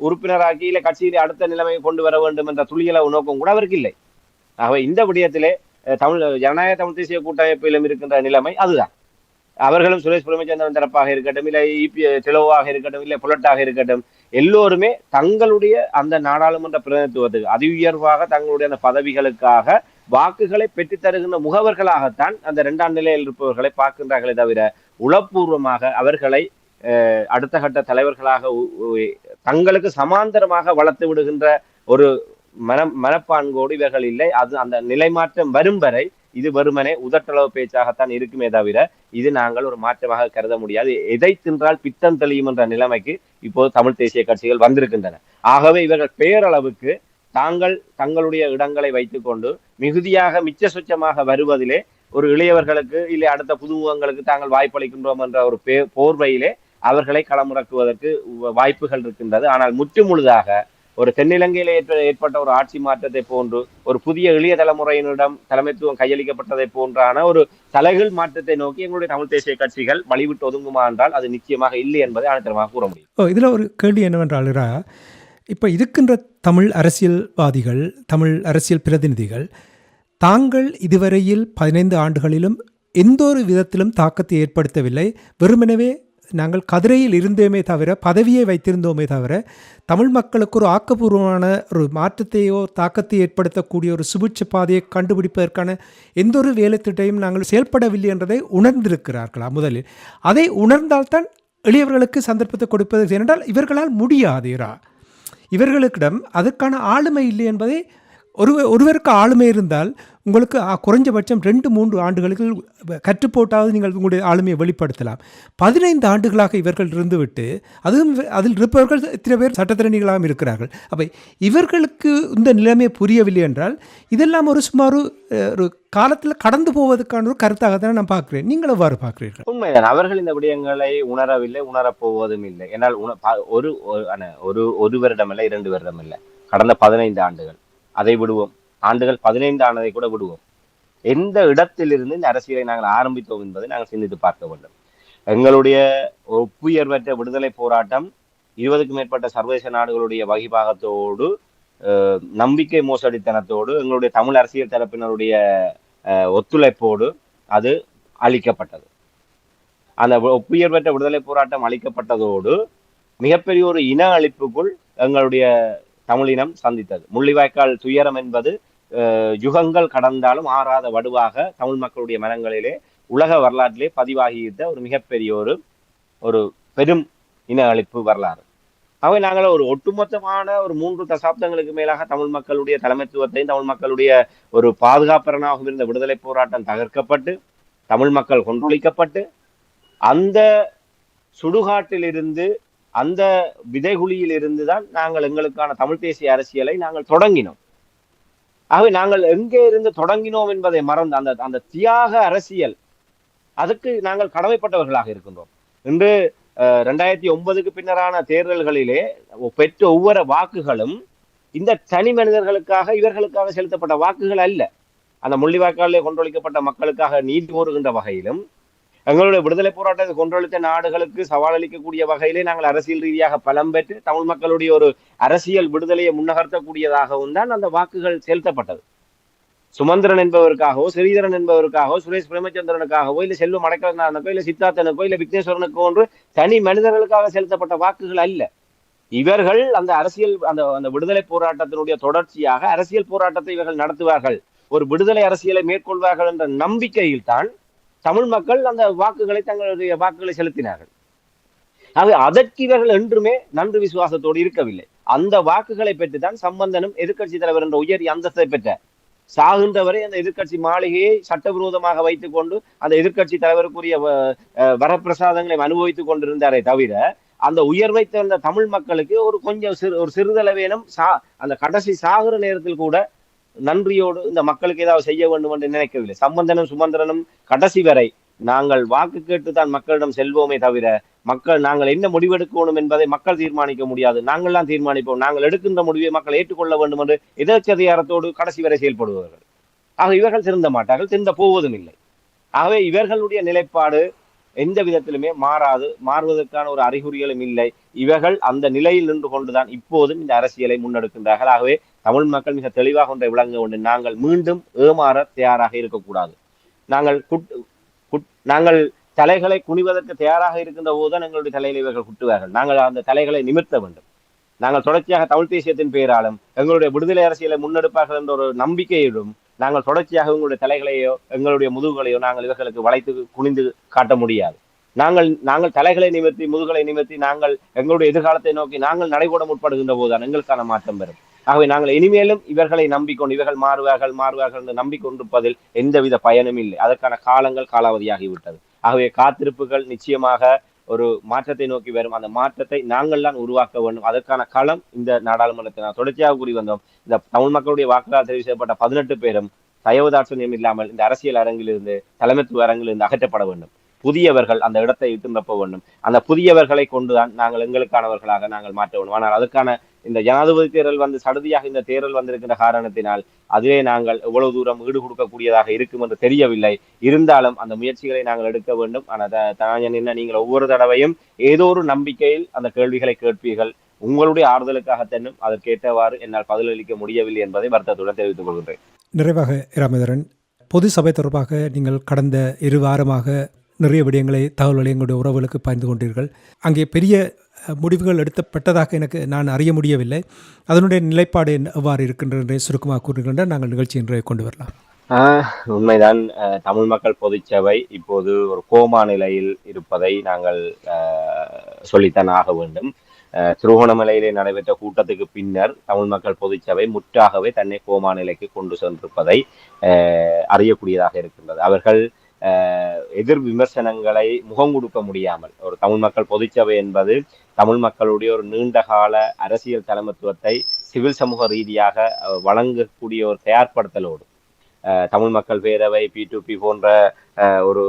உறுப்பினராக்கி இல்ல கட்சியிலே அடுத்த நிலைமையை கொண்டு வர வேண்டும் என்ற துளியளவு நோக்கம் கூட அவருக்கு இல்லை. ஆகவே இந்த விடயத்திலே ஜனநாயக தமிழ் தேசிய கூட்டமைப்பிலும் இருக்கின்ற நிலைமை அதுதான். அவர்களும் சுரேஷ் பிரேமச்சந்திரன் தரப்பாக இருக்கட்டும், இல்லை திலோவாக இருக்கட்டும், இல்லை புலட்டாக இருக்கட்டும், எல்லோருமே தங்களுடைய அந்த நாடாளுமன்ற பிரதிநிதித்துவத்துக்கு அதி உயர்வாக தங்களுடைய அந்த பதவிகளுக்காக வாக்குகளை பெற்றுத் தருகின்ற முகவர்களாகத்தான் அந்த 2ஆம் நிலையில் இருப்பவர்களை பார்க்கின்றார்களே தவிர, உளப்பூர்வமாக அவர்களை அடுத்த கட்ட தலைவர்களாக தங்களுக்கு சமாந்தரமாக வளர்த்து விடுகின்ற ஒரு மனப்பான்கோடு இவர்கள் இல்லை. அது அந்த நிலைமாற்றம் வரும் வரை இது வெறுமனே உதட்டளவு பேச்சாகத்தான் இருக்குமே தவிர, இது நாங்கள் ஒரு மாற்றமாக கருத முடியாது. எதை தின்றால் பித்தம் தெளியும் என்ற நிலைமைக்கு இப்போது தமிழ் தேசிய கட்சிகள் வந்திருக்கின்றன. ஆகவே இவர்கள் பேரளவுக்கு தங்களுடைய இடங்களை வைத்துக் கொண்டு மிகுதியாக மிச்ச சொச்சமாக வருவதிலே ஒரு இளையவர்களுக்கு இல்லை அடுத்த புதுமுகங்களுக்கு தாங்கள் வாய்ப்பளிக்கின்றோம் என்ற ஒரு போர்வையிலே அவர்களை களமிறக்குவதற்கு வாய்ப்புகள் இருக்கின்றது. ஆனால் முற்றுமுழுதாக ஒரு தென்னிலங்கையில ஏற்பட்ட ஒரு ஆட்சி மாற்றத்தை போன்று ஒரு புதிய இளைய தலைமுறையினரிடம் தலைமைத்துவம் கையளிக்கப்பட்டதை போன்றான ஒரு தலைகள் மாற்றத்தை நோக்கி எங்களுடைய தமிழ் தேசிய கட்சிகள் வழிவிட்டு ஒதுங்குமா என்றால் அது நிச்சயமாக இல்லை என்பதை ஆணித்தரமாக கூற முடியும். இதுல ஒரு கேள்வி என்னவென்றால், இப்போ இருக்கின்ற தமிழ் அரசியல்வாதிகள், தமிழ் அரசியல் பிரதிநிதிகள் தாங்கள் இதுவரையில் 15 ஆண்டுகளிலும் எந்த ஒரு விதத்திலும் தாக்கத்தை ஏற்படுத்தவில்லை. வெறுமெனவே நாங்கள் கதிரையில் இருந்தோமே தவிர, பதவியை வைத்திருந்தோமே தவிர, தமிழ் மக்களுக்கு ஒரு ஆக்கப்பூர்வமான ஒரு மாற்றத்தையோ தாக்கத்தை ஏற்படுத்தக்கூடிய ஒரு சுபிட்ச பாதையை கண்டுபிடிப்பதற்கான எந்த ஒரு வேலை திட்டையும் நாங்கள் செயல்படவில்லை என்றதை உணர்ந்திருக்கிறார்களா? முதலில் அதை உணர்ந்தால்தான் எளியவர்களுக்கு சந்தர்ப்பத்தை கொடுப்பது. ஏனென்றால் இவர்களால் முடியாது. இவர்களுக்கிடம் அதற்கான ஆளுமை இல்லை என்பதை ஒருவருக்கு ஆளுமை இருந்தால் உங்களுக்கு குறைஞ்சபட்சம் 2-3 ஆண்டுகளுக்கு கற்றுப்போட்டாவது நீங்கள் உங்களுடைய ஆளுமையை வெளிப்படுத்தலாம். 15 ஆண்டுகளாக இவர்கள் இருந்துவிட்டு அதுவும் அதில் இருப்பவர்கள் இத்தனை பேர் சட்டத்திறனிகளாகவும் இருக்கிறார்கள். அப்போ இவர்களுக்கு இந்த நிலைமை புரியவில்லை என்றால் இதெல்லாம் ஒரு சுமார் ஒரு காலத்தில் கடந்து போவதற்கான ஒரு கருத்தாக தான் நான் பார்க்கிறேன். நீங்கள் எவ்வாறு பார்க்கிறீர்கள்? உண்மைதான், அவர்கள் இந்த விடயங்களை உணரவில்லை, உணரப்போவதும் இல்லை. என்னால் ஒரு வருடம் இல்லை, 2 வருடம் இல்லை, கடந்த 15 ஆண்டுகள், அதை விடுவோம், ஆண்டுகள் 15 ஆனதை கூட விடுவோம், எந்த இடத்திலிருந்து இந்த அரசியலை நாங்கள் ஆரம்பித்தோம் என்பதை நாங்கள் சிந்தித்து பார்க்க வேண்டும். எங்களுடைய ஒப்புயர்வற்ற விடுதலை போராட்டம் 20க்கும் மேற்பட்ட சர்வதேச நாடுகளுடைய வகிபாகத்தோடு நம்பிக்கை மோசடித்தனத்தோடு எங்களுடைய தமிழ் அரசியல் தரப்பினருடைய ஒத்துழைப்போடு அது அளிக்கப்பட்டது. அந்த ஒப்புயர்வற்ற விடுதலை போராட்டம் அளிக்கப்பட்டதோடு மிகப்பெரிய ஒரு இன அழிப்புக்குள் எங்களுடைய தமிழினம் சந்தித்தது. முள்ளிவாய்க்கால் துயரம் என்பது யுகங்கள் கடந்தாலும் ஆறாத வடுவாக தமிழ் மக்களுடைய மனங்களிலே உலக வரலாற்றிலே பதிவாகியிருந்த ஒரு மிகப்பெரிய ஒரு பெரும் இன அழிப்பு வரலாறு. அவை நாங்கள் ஒரு ஒட்டுமொத்தமான ஒரு 3 தசாப்தங்களுக்கு மேலாக தமிழ் மக்களுடைய தலைமைத்துவத்தையும் தமிழ் மக்களுடைய ஒரு பாதுகாப்பரனாகவும் இருந்த விடுதலை போராட்டம் தகர்க்கப்பட்டு தமிழ் மக்கள் கொன்றொழிக்கப்பட்டு அந்த சுடுகாட்டிலிருந்து அந்த விதைகுழியில் இருந்துதான் நாங்கள் எங்களுக்கான தமிழ் தேசிய அரசியலை நாங்கள் தொடங்கினோம். ஆகவே நாங்கள் எங்கே இருந்து தொடங்கினோம் என்பதை மறந்து அந்த தியாக அரசியல் அதுக்கு நாங்கள் கடமைப்பட்டவர்களாக இருக்கின்றோம். இன்று 2009க்கு பின்னரான தேர்தல்களிலே பெற்ற ஒவ்வொரு வாக்குகளும் இந்த தனி மனிதர்களுக்காக இவர்களுக்காக செலுத்தப்பட்ட வாக்குகள் அல்ல. அந்த முள்ளிவாய்க்காலிலே கொன்றொழிக்கப்பட்ட மக்களுக்காக நீதி கோருகின்ற வகையிலும் எங்களுடைய விடுதலை போராட்டத்தை கொன்றொழித்த நாடுகளுக்கு சவால் அளிக்கக்கூடிய வகையிலே நாங்கள் அரசியல் ரீதியாக பலம் பெற்று தமிழ் மக்களுடைய ஒரு அரசியல் விடுதலையை முன்னகர்த்தக்கூடியதாகவும் தான் அந்த வாக்குகள் செலுத்தப்பட்டது. சுமந்திரன் என்பவருக்காகவோ, ஸ்ரீதரன் என்பவருக்காகவோ, சுரேஷ் பிரேமச்சந்திரனுக்காகவோ, இல்ல செல்வம் அடைக்கலனானுக்கோ, இல்ல சித்தார்த்தனுக்கோ, இல்ல விக்னேஸ்வரனுக்கோ ஒன்று தனி மனிதர்களுக்காக செலுத்தப்பட்ட வாக்குகள் அல்ல. இவர்கள் அந்த அரசியல் அந்த அந்த விடுதலை போராட்டத்தினுடைய தொடர்ச்சியாக அரசியல் போராட்டத்தை இவர்கள் நடத்துவார்கள், ஒரு விடுதலை அரசியலை மேற்கொள்வார்கள் என்ற நம்பிக்கையில் தான் தமிழ் மக்கள் அந்த வாக்குகளை தங்களுடைய வாக்குகளை செலுத்தினார்கள். ஆக அதற்கு இவர்கள் என்றுமே நன்றி விசுவாசத்தோடு இருக்கவில்லை. அந்த வாக்குகளை பெற்றுத்தான் சம்பந்தனும் எதிர்க்கட்சி தலைவர் என்ற உயரிய அந்தஸ்தை பெற்ற சாகின்றவரை அந்த எதிர்க்கட்சி மாளிகையை சட்டவிரோதமாக வைத்துக் கொண்டு அந்த எதிர்க்கட்சி தலைவருக்குரிய வரப்பிரசாதங்களை அனுபவித்துக் கொண்டிருந்தாரே தவிர அந்த உயர்வை தேர்ந்த தமிழ் மக்களுக்கு ஒரு கொஞ்சம் ஒரு சிறிதளவேனும் அந்த கடைசி சாகுற நேரத்தில் கூட நன்றியோடு இந்த மக்களுக்கு ஏதாவது செய்ய வேண்டும் என்று நினைக்கவில்லை. சம்பந்தனும் சுமந்திரனும் கடைசி வரை நாங்கள் வாக்கு கேட்டுத்தான் மக்களிடம் செல்வோமே தவிர மக்கள் நாங்கள் என்ன முடிவெடுக்கணும் என்பதை மக்கள் தீர்மானிக்க முடியாது, நாங்கள் தான் தீர்மானிப்போம், நாங்கள் எடுக்கின்ற முடிவை மக்கள் ஏற்றுக்கொள்ள வேண்டும் என்று எதேச்சதிகாரத்தோடு கடைசி வரை செயல்படுபவர்கள். ஆக இவர்கள் திருந்த மாட்டார்கள், திருந்த போவதும் இல்லை. ஆகவே இவர்களுடைய நிலைப்பாடு எந்த விதத்திலுமே மாறாது, மாறுவதற்கான ஒரு அறிகுறிகளும் இல்லை. இவர்கள் அந்த நிலையில் நின்று கொண்டுதான் இப்போதும் இந்த அரசியலை முன்னெடுக்கின்றார்கள். ஆகவே தமிழ் மக்கள் மிக தெளிவாக ஒன்றை விளங்க வேண்டும், நாங்கள் மீண்டும் ஏமாற தயாராக இருக்கக்கூடாது. நாங்கள் நாங்கள் தலைகளை குனிவதற்கு தயாராக இருக்கின்ற போதுதான் எங்களுடைய தலையில இவர்கள் குட்டுவார்கள். நாங்கள் அந்த தலைகளை நிமிர்த்த வேண்டும். நாங்கள் தொடர்ச்சியாக தமிழ் தேசியத்தின் பெயராலும் எங்களுடைய விடுதலை அரசியலை முன்னெடுப்பார்கள் என்ற ஒரு நம்பிக்கையிடும் நாங்கள் தொடர்ச்சியாக எங்களுடைய தலைகளையோ எங்களுடைய முதுகுகளையோ நாங்கள் இவர்களுக்கு வளைத்து குனிந்து காட்ட முடியாது. நாங்கள் தலைகளை நிமிர்த்தி முதுகலை நிமிர்த்தி நாங்கள் எங்களுடைய எதிர்காலத்தை நோக்கி நாங்கள் நடைபோட முற்படுகின்ற போதுதான் எங்களுக்கான மாற்றம் பெறும். ஆகவே நாங்கள் இனிமேலும் இவர்களை நம்பிக்கொண்டு இவர்கள் மாறுவார்கள் என்று நம்பிக்கொண்டிருப்பதில் எந்தவித பயனும் இல்லை. அதற்கான காலங்கள் காலாவதியாகிவிட்டது. ஆகவே காத்திருப்புகள் நிச்சயமாக ஒரு மாற்றத்தை நோக்கி வரும். அந்த மாற்றத்தை நாங்கள் தான் உருவாக்க வேண்டும். அதற்கான களம் இந்த நாடாளுமன்றத்தை நான் தொடர்ச்சியாக கூறி வந்தோம். இந்த தமிழ் மக்களுடைய வாக்குகளால் தெரிவு செய்யப்பட்ட 18 பேரும் தயவுதாட்சணியம் இல்லாமல் இந்த அரசியல் அரங்கிலிருந்து தலைமைத்துவ அரங்கிலிருந்து அகற்றப்பட வேண்டும். புதியவர்கள் அந்த இடத்தை இட்டு நிரப்ப வேண்டும். அந்த புதியவர்களை கொண்டுதான் நாங்கள் எங்களுக்கானவர்களாக நாங்கள் மாற்ற வேண்டும். ஆனால் அதுக்கான இந்த ஜனாதிபதி தேர்தல் சடுதியாக இந்த தேர்தல் வந்திருக்கின்ற காரணத்தினால் அதுவே நாங்கள் எவ்வளவு தூரம் ஈடு கொடுக்கக்கூடியதாக இருக்கும் என்று தெரியவில்லை. இருந்தாலும் அந்த முயற்சிகளை நாங்கள் எடுக்க வேண்டும். ஆனால் என்ன, நீங்கள் ஒவ்வொரு தடவையும் ஏதோ ஒரு நம்பிக்கையில் அந்த கேள்விகளை கேட்பீர்கள். உங்களுடைய ஆறுதலுக்காகத்தன்னும் அதற்கேற்றவாறு என்னால் பதிலளிக்க முடியவில்லை என்பதை வருத்தத்துடன் தெரிவித்துக் கொள்கின்றேன். நிறைவாக ராமேந்திரன், பொது சபை தொடர்பாக நீங்கள் கடந்த 2 வாரமாக நிறைய விடயங்களை தகவல்களை எங்களுடைய உறவுகளுக்கு பகிர்ந்து கொண்டீர்கள். அங்கே பெரிய முடிவுகள் எடுக்கப்பட்டதாக நான் அறிய முடியவில்லை. அதனுடைய நிலைப்பாடு எவ்வாறு இருக்கின்ற சுருக்கமாக கூறுகின்ற நாங்கள் நிகழ்ச்சி இன்றைய கொண்டு வரலாம். உண்மைதான். தமிழ் மக்கள் பொதுச்சபை இப்போது ஒரு கோமா நிலையில் இருப்பதை நாங்கள் சொல்லித்தான் ஆக வேண்டும். திருகோணமலையிலே நடைபெற்ற கூட்டத்துக்கு பின்னர் தமிழ் மக்கள் பொதுச்சபை முற்றாகவே தன்னை கோமா நிலைக்கு கொண்டு சென்றிருப்பதை அறியக்கூடியதாக இருக்கின்றது. அவர்கள் எதிர் விமர்சனங்களை முகம் கொடுக்க முடியாமல், ஒரு தமிழ் மக்கள் பொதுச்சபை என்பது தமிழ் மக்களுடைய ஒரு நீண்டகால அரசியல் தலைமைத்துவத்தை சிவில் சமூக ரீதியாக வழங்கக்கூடிய ஒரு தயார்படுத்தலோடு தமிழ் மக்கள் பேரவை P2P போன்ற ஒரு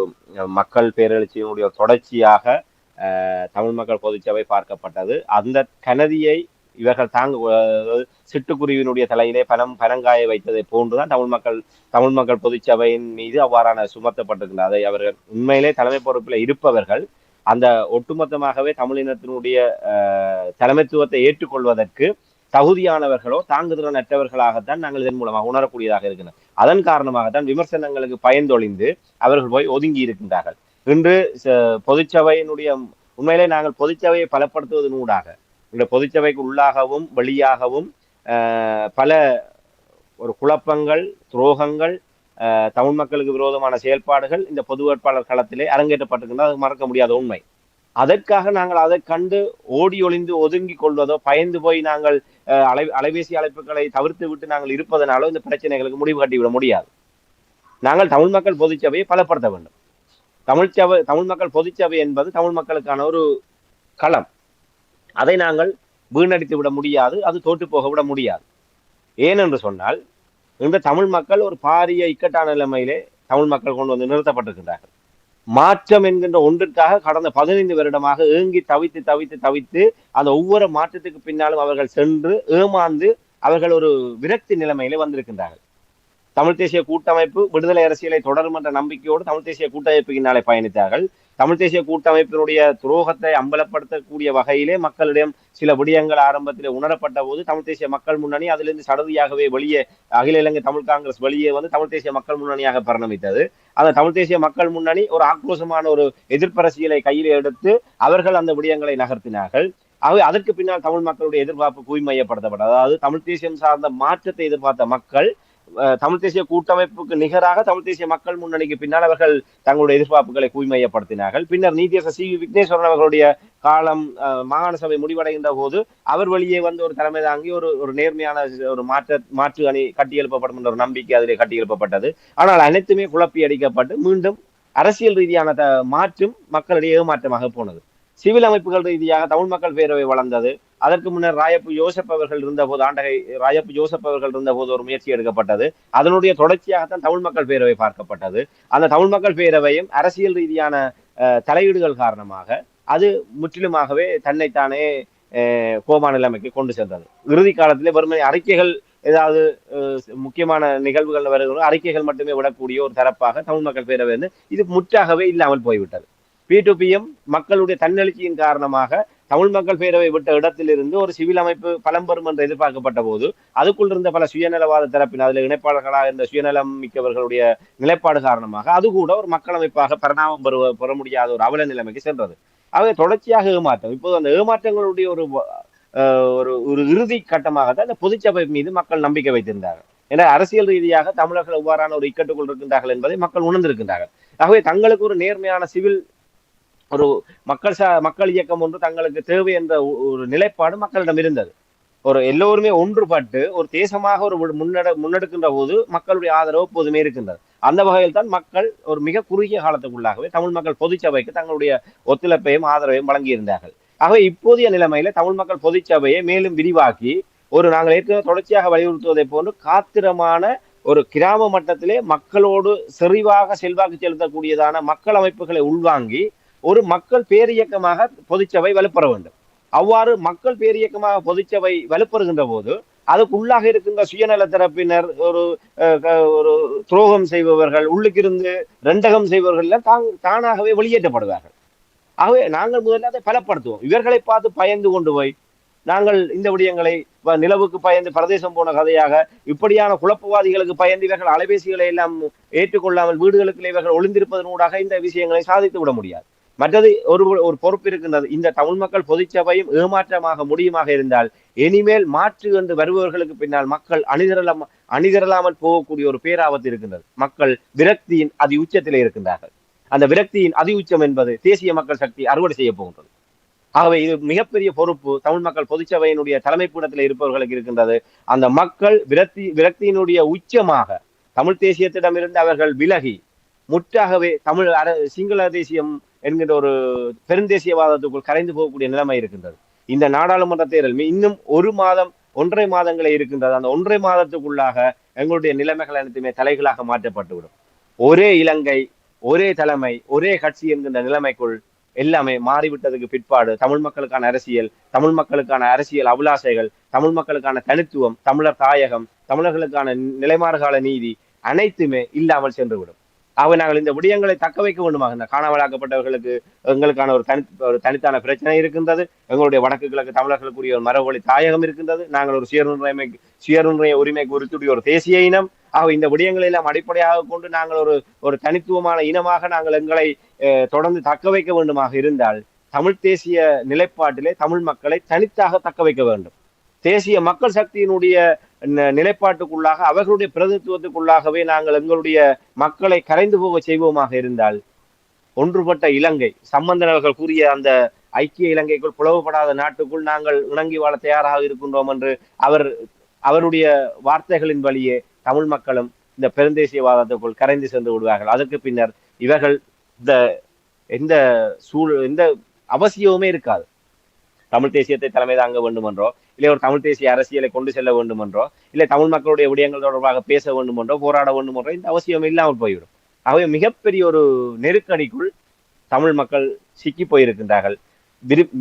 மக்கள் பேரெழுச்சியினுடைய தொடர்ச்சியாக தமிழ் மக்கள் பொதுச்சபை பார்க்கப்பட்டது. அந்த கனதியை இவர்கள் சிட்டுக்குருவினுடைய தலையிலே பனங்காய வைத்ததை போன்றுதான் தமிழ் மக்கள் பொதுச்சபையின் மீது அவ்வாறான சுமத்தப்பட்டிருக்கின்றன. அதை அவர்கள் உண்மையிலே தலைமை பொறுப்பில் இருப்பவர்கள் அந்த ஒட்டுமொத்தமாகவே தமிழினத்தினுடைய தலைமைத்துவத்தை ஏற்றுக்கொள்வதற்கு தகுதியானவர்களோ தாங்குதிறனற்றவர்களாகத்தான் நாங்கள் இதன் மூலமாக உணரக்கூடியதாக இருக்கின்றன. அதன் காரணமாகத்தான் விமர்சனங்களுக்கு பயந்தொழிந்து அவர்கள் போய் ஒதுங்கி இருக்கின்றார்கள். இன்று பொதுச்சபையினுடைய உண்மையிலே நாங்கள் பொதுச்சபையை பலப்படுத்துவதன் ஊடாக இந்த பொதுச்சபைக்கு உள்ளாகவும் வெளியாகவும் பல ஒரு குழப்பங்கள், துரோகங்கள், தமிழ் மக்களுக்கு விரோதமான செயல்பாடுகள் இந்த பொது வேட்பாளர் களத்திலே அரங்கேற்றப்பட்டிருக்கின்றது. அது மறக்க முடியாத உண்மை. அதற்காக நாங்கள் அதை கண்டு ஓடி ஒளிந்து ஒதுங்கி கொள்வதோ பயந்து போய் நாங்கள் அலைபேசி அழைப்புகளை தவிர்த்து விட்டு நாங்கள் இருப்பதனாலோ இந்த பிரச்சனைகளுக்கு முடிவு கட்டிவிட முடியாது. நாங்கள் தமிழ் மக்கள் பொதுச்சபையை பலப்படுத்த வேண்டும். தமிழ் மக்கள் பொதுச்சபை என்பது தமிழ் மக்களுக்கான ஒரு களம். அதை நாங்கள் வீணடித்து விட முடியாது, அது தோற்று போக விட முடியாது. ஏனென்று சொன்னால் இந்த தமிழ் மக்கள் ஒரு பாரிய இக்கட்டான நிலைமையிலே தமிழ் மக்கள் கொண்டு வந்து நிறுத்தப்பட்டிருக்கின்றார்கள். மாற்றம் என்கின்ற ஒன்றிற்காக கடந்த 15 வருடமாக ஏங்கி தவித்து அந்த ஒவ்வொரு மாற்றத்துக்கு பின்னாலும் அவர்கள் சென்று ஏமாந்து அவர்கள் ஒரு விரக்தி நிலைமையிலே வந்திருக்கின்றார்கள். தமிழ் தேசிய கூட்டமைப்பு விடுதலை அரசியலை தொடரும் என்ற நம்பிக்கையோடு தமிழ் தேசிய கூட்டமைப்பினாலே பயணித்தார்கள். தமிழ் தேசிய கூட்டமைப்பினுடைய துரோகத்தை அம்பலப்படுத்தக்கூடிய வகையிலே மக்களிடம் சில விடயங்கள் ஆரம்பத்தில் உணரப்பட்ட போது தமிழ் தேசிய மக்கள் முன்னணி அதிலிருந்து சடதியாகவே வெளியே, அகில இலங்கை தமிழ் காங்கிரஸ் வெளியே வந்து தமிழ் தேசிய மக்கள் முன்னணியாக பரிணமித்தது. அந்த தமிழ் தேசிய மக்கள் முன்னணி ஒரு ஆக்ரோஷமான ஒரு எதிர்ப்பரசியலை கையில் எடுத்து அவர்கள் அந்த விடயங்களை நகர்த்தினார்கள். ஆகவே அதற்கு பின்னால் தமிழ் மக்களுடைய எதிர்பார்ப்பு குவிமையப்படுத்தப்பட்டது. அதாவது தமிழ் தேசியம் சார்ந்த மாற்றத்தை எதிர்பார்த்த மக்கள் தமிழ் தேசிய கூட்டமைப்புக்கு நிகராக தமிழ் தேசிய மக்கள் முன்னணிக்கு பின்னால் அவர்கள் தங்களுடைய எதிர்பார்ப்புகளை குவிமையப்படுத்தினார்கள். பின்னர் நீதியரசர் சி விக்னேஸ்வரன் அவர்களுடைய காலம் மாகாண சபை முடிவடைகின்ற போது அவர் வெளியே வந்து ஒரு தலைமை தாங்கி ஒரு நேர்மையான ஒரு மாற்று அணி கட்டியெழுப்பப்படும் என்ற ஒரு நம்பிக்கை அதிலே கட்டியெழுப்பப்பட்டது. ஆனால் அனைத்துமே குழப்பி அடிக்கப்பட்டு மீண்டும் அரசியல் ரீதியான மாற்றும் மக்களிடையே ஏமாற்றமாக போனது. சிவில் அமைப்புகள் ரீதியாக தமிழ் மக்கள் பேரவை வளர்ந்தது. அதற்கு முன்னர் ராயப்பு யோசப் அவர்கள் இருந்தபோது, ஆண்டகை ராயப்பு யோசப் அவர்கள் இருந்தபோது ஒரு முயற்சி எடுக்கப்பட்டது. அதனுடைய தொடர்ச்சியாகத்தான் தமிழ் மக்கள் பேரவை பார்க்கப்பட்டது. அந்த தமிழ் மக்கள் பேரவையும் அரசியல் ரீதியான தலையீடுகள் காரணமாக அது முற்றிலுமாகவே தன்னைத்தானே கோமா நிலைமைக்கு கொண்டு சென்றது. இறுதி காலத்திலே வெறுமனே அறிக்கைகள், ஏதாவது முக்கியமான நிகழ்வுகள் வருகிற அறிக்கைகள் மட்டுமே விடக்கூடிய ஒரு தரப்பாக தமிழ் மக்கள் பேரவை வந்து இது முற்றாகவே இல்லாமல் போய்விட்டது. P2Pயும் மக்களுடைய தன்னெழுச்சியின் காரணமாக தமிழ் மக்கள் பேரவை விட்ட இடத்திலிருந்து ஒரு சிவில் அமைப்பு பலம் பெறும் என்று எதிர்பார்க்கப்பட்ட போது அதுக்குள் இருந்த பல சுயநலவாத தரப்பின் அதில் இணைப்பாளர்களாக இருந்த சுயநலம் மிக்கவர்களுடைய நிலைப்பாடு காரணமாக அது கூட ஒரு மக்கள் அமைப்பாக பரிணாமம் பெற முடியாத ஒரு அவல நிலைமைக்கு சென்றது. அவை தொடர்ச்சியாக ஏமாற்றம். இப்போது அந்த ஏமாற்றங்களுடைய ஒரு இறுதி கட்டமாகத்தான் இந்த பொதுச்சபை மீது மக்கள் நம்பிக்கை வைத்திருந்தார்கள். ஏன்னா அரசியல் ரீதியாக தமிழர்கள் எவ்வாறான ஒரு இக்கட்டுக்குள் இருக்கின்றார்கள் என்பதை மக்கள் உணர்ந்திருக்கின்றார்கள். ஆகவே தங்களுக்கு ஒரு நேர்மையான சிவில் ஒரு மக்கள் இயக்கம் ஒன்று தங்களுக்கு தேவை என்ற ஒரு நிலைப்பாடு மக்களிடம் இருந்தது. ஒரு எல்லோருமே ஒன்றுபட்டு ஒரு தேசமாக ஒரு முன்னெடுக்கின்ற போது மக்களுடைய ஆதரவு எப்போதுமே இருக்கின்றது. அந்த வகையில் தான் மக்கள் ஒரு மிக குறுகிய காலத்துக்குள்ளாகவே தமிழ் மக்கள் பொதுச்சபைக்கு தங்களுடைய ஒத்துழைப்பையும் ஆதரவையும் வழங்கியிருந்தார்கள். ஆகவே இப்போதைய நிலைமையில தமிழ் மக்கள் பொதுச்சபையை மேலும் விரிவாக்கி நாங்கள் ஏற்கனவே தொடர்ச்சியாக வலியுறுத்துவதை போன்று காத்திரமான ஒரு கிராம மட்டத்திலே மக்களோடு செறிவாக செல்வாக்கு செலுத்தக்கூடியதான மக்கள் அமைப்புகளை உள்வாங்கி ஒரு மக்கள் பேரியக்கமாக பொதுச்சபை வலுப்பெற வேண்டும். அவ்வாறு மக்கள் பேரியக்கமாக பொதுச்சபை வலுப்பெறுகின்ற போது அதுக்குள்ளாக இருக்கின்ற சுயநல தரப்பினர், ஒரு துரோகம் செய்பவர்கள், உள்ளுக்கிருந்து ரெண்டகம் செய்பவர்கள் எல்லாம் தானாகவே வெளியேற்றப்படுவார்கள். ஆகவே நாங்கள் முதல்ல அதை பலப்படுத்துவோம். இவர்களை பார்த்து பயந்து கொண்டு போய் நாங்கள் இந்த விடயங்களை நிலவுக்கு பயந்து பிரதேசம் போன கதையாக இப்படியான குழப்பவாதிகளுக்கு பயந்து இவர்கள் அலைபேசிகளை எல்லாம் ஏற்றுக்கொள்ளாமல் வீடுகளுக்கு இவர்கள் ஒளிந்திருப்பதனூடாக இந்த விஷயங்களை சாதித்து விட முடியாது. மற்றது ஒரு பொறுப்பு இருக்கின்றது. இந்த தமிழ் மக்கள் பொதுச்சபையும் ஏமாற்றமாக முடியுமாக இருந்தால் இனிமேல் மாற்று என்று வருபவர்களுக்கு பின்னால் மக்கள் அணிதிரளாமல் போகக்கூடிய ஒரு பேராபத்து இருக்கின்றது. மக்கள் விரக்தியின் அதி உச்சத்திலே இருக்கின்றார்கள். அந்த விரக்தியின் அதி உச்சம் என்பது தேசிய மக்கள் சக்தி அறுவடை செய்ய போகின்றது. ஆகவே இது மிகப்பெரிய பொறுப்பு தமிழ் மக்கள் பொதுச்சபையினுடைய தலைமைப்பீடத்தில் இருப்பவர்களுக்கு இருக்கின்றது. அந்த மக்கள் விரக்தியினுடைய உச்சமாக தமிழ் தேசியத்திடமிருந்து அவர்கள் விலகி முற்றாகவே சிங்கள தேசியம் என்கின்ற ஒரு பெருந்தேசியவாதத்துக்குள் கரைந்து போகக்கூடிய நிலைமை இருக்கின்றது. இந்த நாடாளுமன்ற தேர்தல் இன்னும் 1.5 மாதங்களே இருக்கின்றது. அந்த 1.5 மாதத்துக்குள்ளாக எங்களுடைய நிலைமைகள் அனைத்துமே தலைகளாக மாற்றப்பட்டுவிடும். ஒரே இலங்கை, ஒரே தலைமை, ஒரே கட்சி என்கின்ற நிலைமைக்குள் எல்லாமே மாறிவிட்டதுக்கு பிற்பாடு தமிழ் மக்களுக்கான அரசியல், தமிழ் மக்களுக்கான அரசியல் அபிலாசைகள், தமிழ் மக்களுக்கான தனித்துவம், தமிழர் தாயகம், தமிழர்களுக்கான நிலைமாறுகால நீதி அனைத்துமே இல்லாமல் சென்றுவிடும். ஆகவே நாங்கள் இந்த விடயங்களை தக்க வைக்க வேண்டுமாக, இந்த காணாமலாக்கப்பட்டவர்களுக்கு எங்களுக்கான ஒரு தனித்தான பிரச்சனை இருக்கின்றது. எங்களுடைய வடக்கு கிழக்கு தமிழர்களுக்குரிய ஒரு மரபொழி தாயகம் இருக்கின்றது. நாங்கள் ஒரு சுயநுண்மைய உரிமைக்கு உறுத்துடைய ஒரு தேசிய இனம். ஆக இந்த விடயங்களை எல்லாம் அடிப்படையாக கொண்டு நாங்கள் ஒரு தனித்துவமான இனமாக நாங்கள் எங்களை தொடர்ந்து தக்க வைக்க வேண்டுமாக இருந்தால் தமிழ் தேசிய நிலைப்பாட்டிலே தமிழ் மக்களை தனித்தாக தக்க வைக்க வேண்டும். தேசிய மக்கள் சக்தியினுடைய நிலைப்பாட்டுக்குள்ளாக அவர்களுடைய பிரதித்துவத்துக்குள்ளாகவே நாங்கள் எங்களுடைய மக்களை கரைந்து போக செய்வோமாக இருந்தால் ஒன்றுபட்ட இலங்கை, சம்பந்தனர்கள் கூறிய அந்த ஐக்கிய இலங்கைக்குள் புலவுபடாத நாட்டுக்குள் நாங்கள் இணங்கி வாழ தயாராக இருக்கின்றோம் என்று அவருடைய வார்த்தைகளின் வழியே தமிழ் மக்களும் இந்த பெருந்தேசியவாதத்துக்குள் கரைந்து சென்று விடுவார்கள். அதற்கு பின்னர் இவர்கள் எந்த அவசியமுமே இருக்காது. தமிழ் தேசியத்தை தலைமை தாங்க வேண்டும் என்றோ, இல்லை ஒரு தமிழ் தேசிய அரசியலை கொண்டு செல்ல வேண்டும் என்றோ, இல்லை தமிழ் மக்களுடைய விடயங்கள் தொடர்பாக பேச வேண்டும் என்றோ, போராட வேண்டும் என்றோ இந்த அவசியம் இல்லாமல் போய்விடும். ஆகவே மிகப்பெரிய ஒரு நெருக்கடிக்குள் தமிழ் மக்கள் சிக்கி போயிருக்கின்றார்கள்.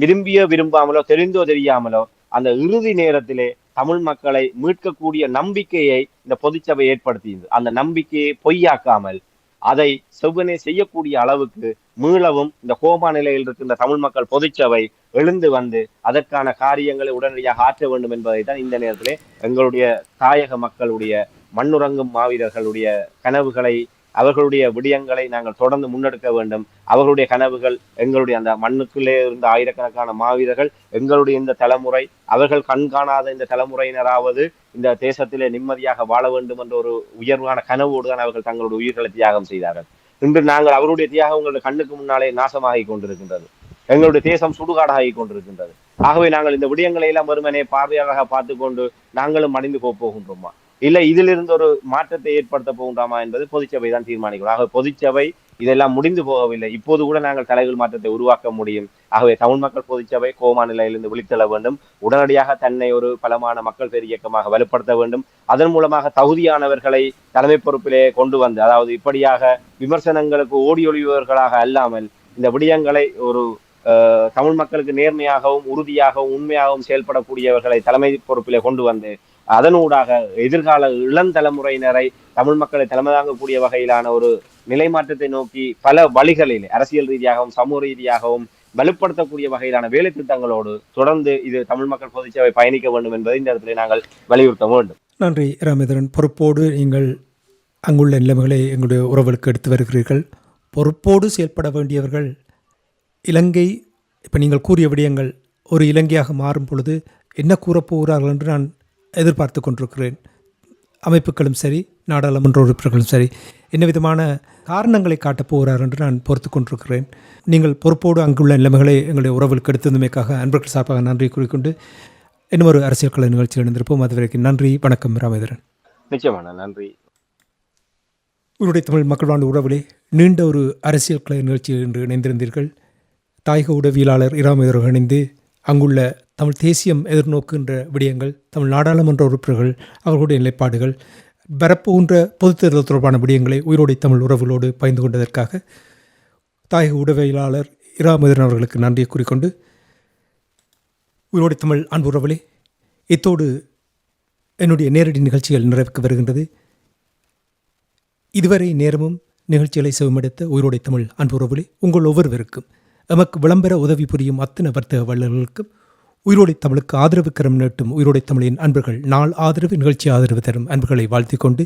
விரும்பியோ விரும்பாமலோ, தெரிந்தோ தெரியாமலோ அந்த இறுதி நேரத்திலே தமிழ் மக்களை மீட்கக்கூடிய நம்பிக்கையை இந்த பொதுச்சபை ஏற்படுத்தியது. அந்த நம்பிக்கையை பொய்யாக்காமல் அதை செவ்வனே செய்யக்கூடிய அளவுக்கு மீளவும் இந்த கோமா நிலையில் இருக்கின்ற தமிழ் மக்கள் பொதுச்சபை எழுந்து வந்து அதற்கான காரியங்களை உடனடியாக ஆற்ற வேண்டும் என்பதை தான் இந்த நேரத்திலே எங்களுடைய தாயக மக்களுடைய மண்ணுறங்கும் மாவீரர்களுடைய கனவுகளை, அவர்களுடைய விடயங்களை நாங்கள் தொடர்ந்து முன்னெடுக்க வேண்டும். அவர்களுடைய கனவுகள், எங்களுடைய அந்த மண்ணுக்குள்ளே இருந்த ஆயிரக்கணக்கான மாவீரர்கள், எங்களுடைய இந்த தலைமுறை, அவர்கள் கண்காணாத இந்த தலைமுறையினராவது இந்த தேசத்திலே நிம்மதியாக வாழ வேண்டும் என்ற ஒரு உயர்வான கனவோடு தான் அவர்கள் தங்களுடைய உயிர்களை தியாகம் செய்தார்கள். இன்று நாங்கள் அவருடைய தியாகம் எங்களுடைய கண்ணுக்கு முன்னாலே நாசமாகி கொண்டிருக்கின்றது. எங்களுடைய தேசம் சுடுகாடாகி கொண்டிருக்கின்றது. ஆகவே நாங்கள் இந்த விடயங்களை எல்லாம் வெறுமனே பார்வையாளராக பார்த்து கொண்டு நாங்களும் மடிந்து போகின்றோமா, இல்லை இதிலிருந்து ஒரு மாற்றத்தை ஏற்படுத்த போகின்றோமா என்பது பொதுச்சபை தான் தீர்மானிக்கும். ஆகவே பொதுச்சபை இதெல்லாம் முடிந்து போகவில்லை. இப்போது கூட நாங்கள் தலைகள் மாற்றத்தை உருவாக்க முடியும். ஆகவே தமிழ் மக்கள் பொதுச்சபை கோமா நிலையிலிருந்து விழித்தெழ வேண்டும். உடனடியாக தன்னை ஒரு பலமான மக்கள் பேர் இயக்கமாக வலுப்படுத்த வேண்டும். அதன் மூலமாக தகுதியானவர்களை தலைமை பொறுப்பிலே கொண்டு வந்து, அதாவது இப்படியாக விமர்சனங்களுக்கு ஓடி ஒளிபவர்களாக அல்லாமல் இந்த விடயங்களை ஒரு தமிழ் மக்களுக்கு நேர்மையாகவும் உறுதியாகவும் உண்மையாகவும் செயல்படக்கூடியவர்களை தலைமை பொறுப்பிலே கொண்டு வந்து அதனூடாக எதிர்கால இளந்தலைமுறையினரை தமிழ் மக்களை தலைமை தாங்கக்கூடிய வகையிலான ஒரு நிலை மாற்றத்தை நோக்கி பல வழிகளில் அரசியல் ரீதியாகவும் சமூக ரீதியாகவும் வலுப்படுத்தக்கூடிய வகையிலான வேலை திட்டங்களோடு தொடர்ந்து இது தமிழ் மக்கள் பொதுச்சபை பயணிக்க வேண்டும் என்பதை இந்த இடத்துல நாங்கள் வலியுறுத்த வேண்டும். நன்றி ராமேந்திரன். பொறுப்போடு நீங்கள் அங்குள்ள நிலைமைகளை எங்களுடைய உறவுகளுக்கு எடுத்து வருகிறீர்கள். பொறுப்போடு செயல்பட வேண்டியவர்கள் இலங்கை, இப்போ நீங்கள் கூறிய விடயங்கள் ஒரு இலங்கையாக மாறும் பொழுது என்ன கூறப்போகிறார்கள் என்று நான் எதிர்பார்த்து கொண்டிருக்கிறேன். அமைப்புகளும் சரி, நாடாளுமன்ற உறுப்பினர்களும் சரி, என்ன விதமான காரணங்களை காட்டப் போகிறார் என்று நான் பொறுத்து கொண்டிருக்கிறேன். நீங்கள் பொறுப்போடு அங்குள்ள நிலைமைகளை எங்களுடைய உறவுகளுக்கு எடுத்ததுமைக்காக அன்பர்கள் சார்பாக நன்றி கூறிக்கொண்டு இன்னும் ஒரு அரசியல் கலை நிகழ்ச்சியில் இணைந்திருப்போம். அதுவரைக்கும் நன்றி, வணக்கம் ராமேந்திரன். நிச்சயமான நன்றி. உங்களுடைய தமிழ் மக்கள் வாழ்ந்த உறவுகளே, நீண்ட ஒரு அரசியல் கலை நிகழ்ச்சியில் இன்று இணைந்திருந்தீர்கள். தாயக உடவியலாளர் இராமேந்திரன் இணைந்து அங்குள்ள தமிழ் தேசியம் எதிர்நோக்குகின்ற விடயங்கள், தமிழ் நாடாளுமன்ற உறுப்பினர்கள் அவர்களுடைய நிலைப்பாடுகள், வரப்போகின்ற பொதுத் தேர்தல் தொடர்பான விடயங்களை உயிரோடை தமிழ் உறவுகளோடு பகிர்ந்து கொண்டதற்காக தாயக உடவியலாளர் இராமேந்திரன் அவர்களுக்கு நன்றியை கூறிக்கொண்டு, உயிரோடை தமிழ் அன்பு உறவுகளே, இத்தோடு என்னுடைய நேரடி நிகழ்ச்சிகள் நிறைவுக்கு வருகின்றது. இதுவரை நேரமும் நிகழ்ச்சிகளை செவமெடுத்த உயிரோடை தமிழ் அன்பு உறவுகளே, உங்கள் ஒவ்வொருவருக்கும் எமக்கு விளம்பர உதவி புரியும் அத்தனை வர்த்தக வல்லுநர்களுக்கும் உயிரோடை தமிழுக்கு ஆதரவு கரம் நீட்டும் உயிரோடை தமிழின் அன்பர்கள், நாள் ஆதரவு நிகழ்ச்சி ஆதரவு தரும் அன்பர்களை வாழ்த்திக் கொண்டு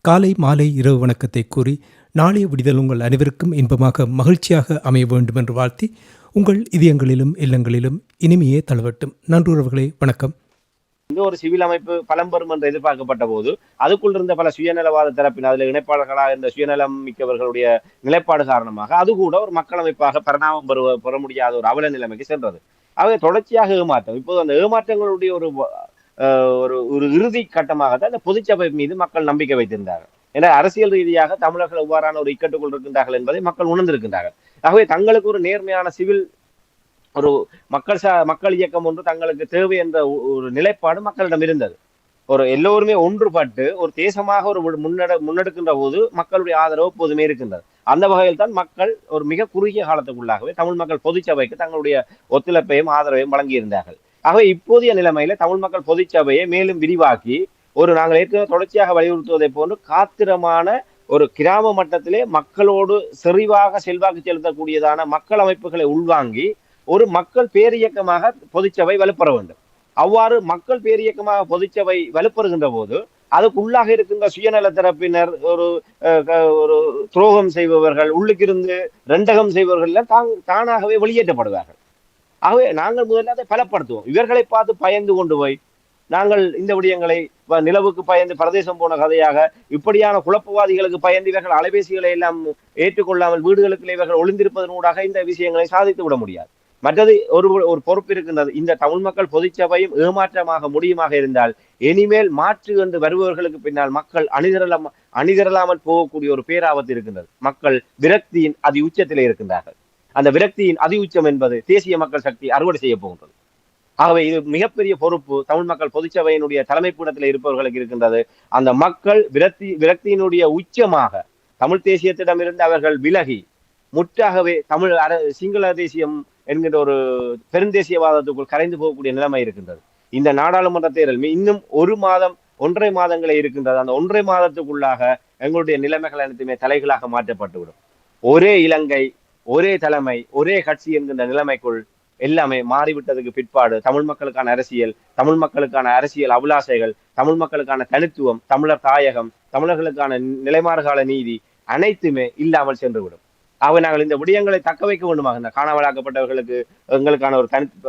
காலை மாலை இரவு வணக்கத்தை கூறி நாளைய விடுதல் உங்கள் அனைவருக்கும் இன்பமாக மகிழ்ச்சியாக அமைய வேண்டும் என்று வாழ்த்தி உங்கள் இதயங்களிலும் இல்லங்களிலும் இனிமையே தழுவட்டும். நன்றுறவுகளே, வணக்கம். இந்த ஒரு சிவில் அமைப்பு பலம் பெறும் என்று எதிர்பார்க்கப்பட்ட போது அதுக்குள் இருந்த பல சுயநலவாத தரப்பின் அதில் இணைப்பாளர்களாக இருந்த சுயநலம் மிக்கவர்களுடைய நிலைப்பாடு காரணமாக அது கூட ஒரு மக்கள் அமைப்பாக பரிணாமம் பெற முடியாத ஒரு அவல நிலைமைக்கு சென்றது. அவை தொடர்ச்சியாக ஏமாற்றம். இப்போது அந்த ஏமாற்றங்களுடைய ஒரு ஒரு இறுதி கட்டமாகத்தான் இந்த பொதுச்சபை மீது மக்கள் நம்பிக்கை வைத்திருந்தார்கள். ஏன்னா அரசியல் ரீதியாக தமிழர்கள் எவ்வாறான ஒரு இக்கட்டுக்குள் இருக்கின்றார்கள் என்பதை மக்கள் உணர்ந்திருக்கின்றார்கள். ஆகவே தங்களுக்கு ஒரு நேர்மையான சிவில் ஒரு மக்கள் இயக்கம் ஒன்று தங்களுக்கு தேவை என்ற ஒரு நிலைப்பாடு மக்களிடம் இருந்தது. ஒரு எல்லோருமே ஒன்றுபட்டு ஒரு தேசமாக ஒரு முன்னெடுக்கின்ற போது மக்களுடைய ஆதரவு எப்போதுமே இருக்கின்றது. அந்த வகையில் தான் மக்கள் ஒரு மிக குறுகிய காலத்துக்குள்ளாகவே தமிழ் மக்கள் பொதுச்சபைக்கு தங்களுடைய ஒத்துழைப்பையும் ஆதரவையும் வழங்கியிருந்தார்கள். ஆகவே இப்போதைய நிலைமையில தமிழ் மக்கள் பொதுச்சபையை மேலும் விரிவாக்கி நாங்கள் ஏற்கனவே தொடர்ச்சியாக வலியுறுத்துவதை போன்று காத்திரமான ஒரு கிராம மட்டத்திலே மக்களோடு செறிவாக செல்வாக்கு செலுத்தக்கூடியதான மக்கள் அமைப்புகளை உள்வாங்கி ஒரு மக்கள் பேரியக்கமாக பொதுச்சபை வலுப்பெற வேண்டும். அவ்வாறு மக்கள் பேரியக்கமாக பொதுச்சபை வலுப்பெறுகின்ற போது அதுக்குள்ளாக இருக்கின்ற சுயநல தரப்பினர், ஒரு துரோகம் செய்பவர்கள், உள்ளுக்கிருந்து ரெண்டகம் செய்பவர்கள் எல்லாம் தானாகவே வெளியேற்றப்படுவார்கள். ஆகவே நாங்கள் முதல்ல அதை பலப்படுத்துவோம். இவர்களை பார்த்து பயந்து கொண்டு போய் நாங்கள் இந்த விடயங்களை நிலவுக்கு பயந்து பிரதேசம் போன கதையாக இப்படியான குழப்பவாதிகளுக்கு பயந்து இவர்கள் அலைபேசிகளை எல்லாம் ஏற்றுக்கொள்ளாமல் வீடுகளுக்கு இவர்கள் ஒளிந்திருப்பதனூடாக இந்த விஷயங்களை சாதித்து விட முடியாது. மற்றது ஒரு பொறுப்பு இருக்கின்றது. இந்த தமிழ் மக்கள் பொதுச்சபையும் ஏமாற்றமாக முடியுமாக இருந்தால் இனிமேல் மாற்று என்று வருபவர்களுக்கு பின்னால் மக்கள் அணிதிரளாமல் போகக்கூடிய ஒரு பேராபத்து இருக்கின்றது. மக்கள் விரக்தியின் அதி உச்சத்திலே இருக்கின்றார்கள். அந்த விரக்தியின் அதி உச்சம் என்பது தேசிய மக்கள் சக்தி அறுவடை செய்ய போகின்றது. ஆகவே இது மிகப்பெரிய பொறுப்பு தமிழ் மக்கள் பொதுச்சபையினுடைய தலைமை பீடத்தில் இருப்பவர்களுக்கு இருக்கின்றது. அந்த மக்கள் விரக்தியினுடைய உச்சமாக தமிழ் தேசியத்திடமிருந்து அவர்கள் விலகி முற்றாகவே சிங்கள தேசியம் என்கின்ற ஒரு பெருந்தேசியவாதத்துக்குள் கரைந்து போகக்கூடிய நிலைமை இருக்கின்றது. இந்த நாடாளுமன்ற தேர்தல் இன்னும் 1 மாதம் 1.5 மாதங்களே இருக்கின்றது. அந்த 1.5 மாதத்துக்குள்ளாக எங்களுடைய நிலைமைகள் அனைத்துமே தலைகளாக மாற்றப்பட்டுவிடும். ஒரே இலங்கை, ஒரே தலைமை, ஒரே கட்சி என்கின்ற நிலைமைக்குள் எல்லாமே மாறிவிட்டதுக்கு பிற்பாடு தமிழ் மக்களுக்கான அரசியல், தமிழ் மக்களுக்கான அரசியல் அபிலாசைகள், தமிழ் மக்களுக்கான தனித்துவம், தமிழர் தாயகம், தமிழர்களுக்கான நிலைமாறுகால நீதி அனைத்துமே இல்லாமல் சென்றுவிடும். ஆக நாங்கள் இந்த விடயங்களை தக்க வைக்க வேண்டுமாக, இந்த காணாமலாக்கப்பட்டவர்களுக்கு எங்களுக்கான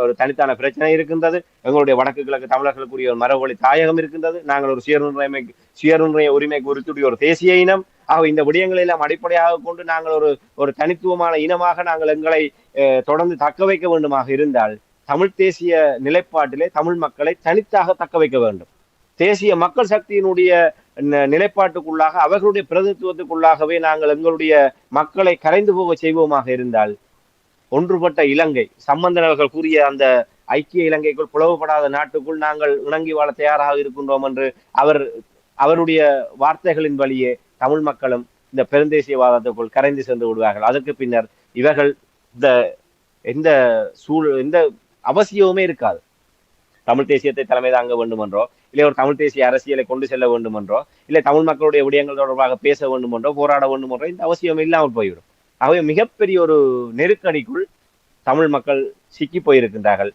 ஒரு தனித்தான பிரச்சனை இருக்கின்றது. எங்களுடைய வடக்கு கிழக்கு தமிழர்களுக்குரிய ஒரு மரபுவழி தாயகம் இருக்கின்றது. நாங்கள் ஒரு சுயநிர்ணய உரிமைக்கு உறுத்துடைய ஒரு தேசிய இனம். ஆக இந்த விடயங்களை எல்லாம் அடிப்படையாக கொண்டு நாங்கள் ஒரு தனித்துவமான இனமாக நாங்கள் எங்களை தொடர்ந்து தக்க வைக்க வேண்டுமாக இருந்தால் தமிழ் தேசிய நிலைப்பாட்டிலே தமிழ் மக்களை தனித்தாக தக்க வைக்க வேண்டும். தேசிய மக்கள் சக்தியினுடைய நிலைப்பாட்டுக்குள்ளாக அவர்களுடைய பிரதித்துவத்துக்குள்ளாகவே நாங்கள் எங்களுடைய மக்களை கரைந்து போக செய்வோமாக இருந்தால் ஒன்றுபட்ட இலங்கை, சம்பந்தனர்கள் கூறிய அந்த ஐக்கிய இலங்கைக்குள் பிளவுபடாத நாட்டுக்குள் நாங்கள் இணங்கி வாழ தயாராக இருக்கின்றோம் என்று அவருடைய வார்த்தைகளின் வழியே தமிழ் மக்களும் இந்த பெருந்தேசியவாதத்துக்குள் கரைந்து சென்று விடுவார்கள். அதற்கு பின்னர் இவர்கள் எந்த அவசியமுமே இருக்காது. தமிழ் தேசியத்தை தலைமை தாங்க வேண்டும் என்றோ, இல்லை ஒரு தமிழ் தேசிய அரசியலை கொண்டு செல்ல வேண்டும் என்றோ, இல்லை தமிழ் மக்களுடைய விடயங்கள் தொடர்பாக பேச வேண்டும் என்றோ, போராட வேண்டும் என்றோ இந்த அவசியம் இல்லாமல் போய்விடும். ஆகவே மிகப்பெரிய ஒரு நெருக்கடிக்குள் தமிழ் மக்கள் சிக்கி போயிருக்கின்றார்கள்.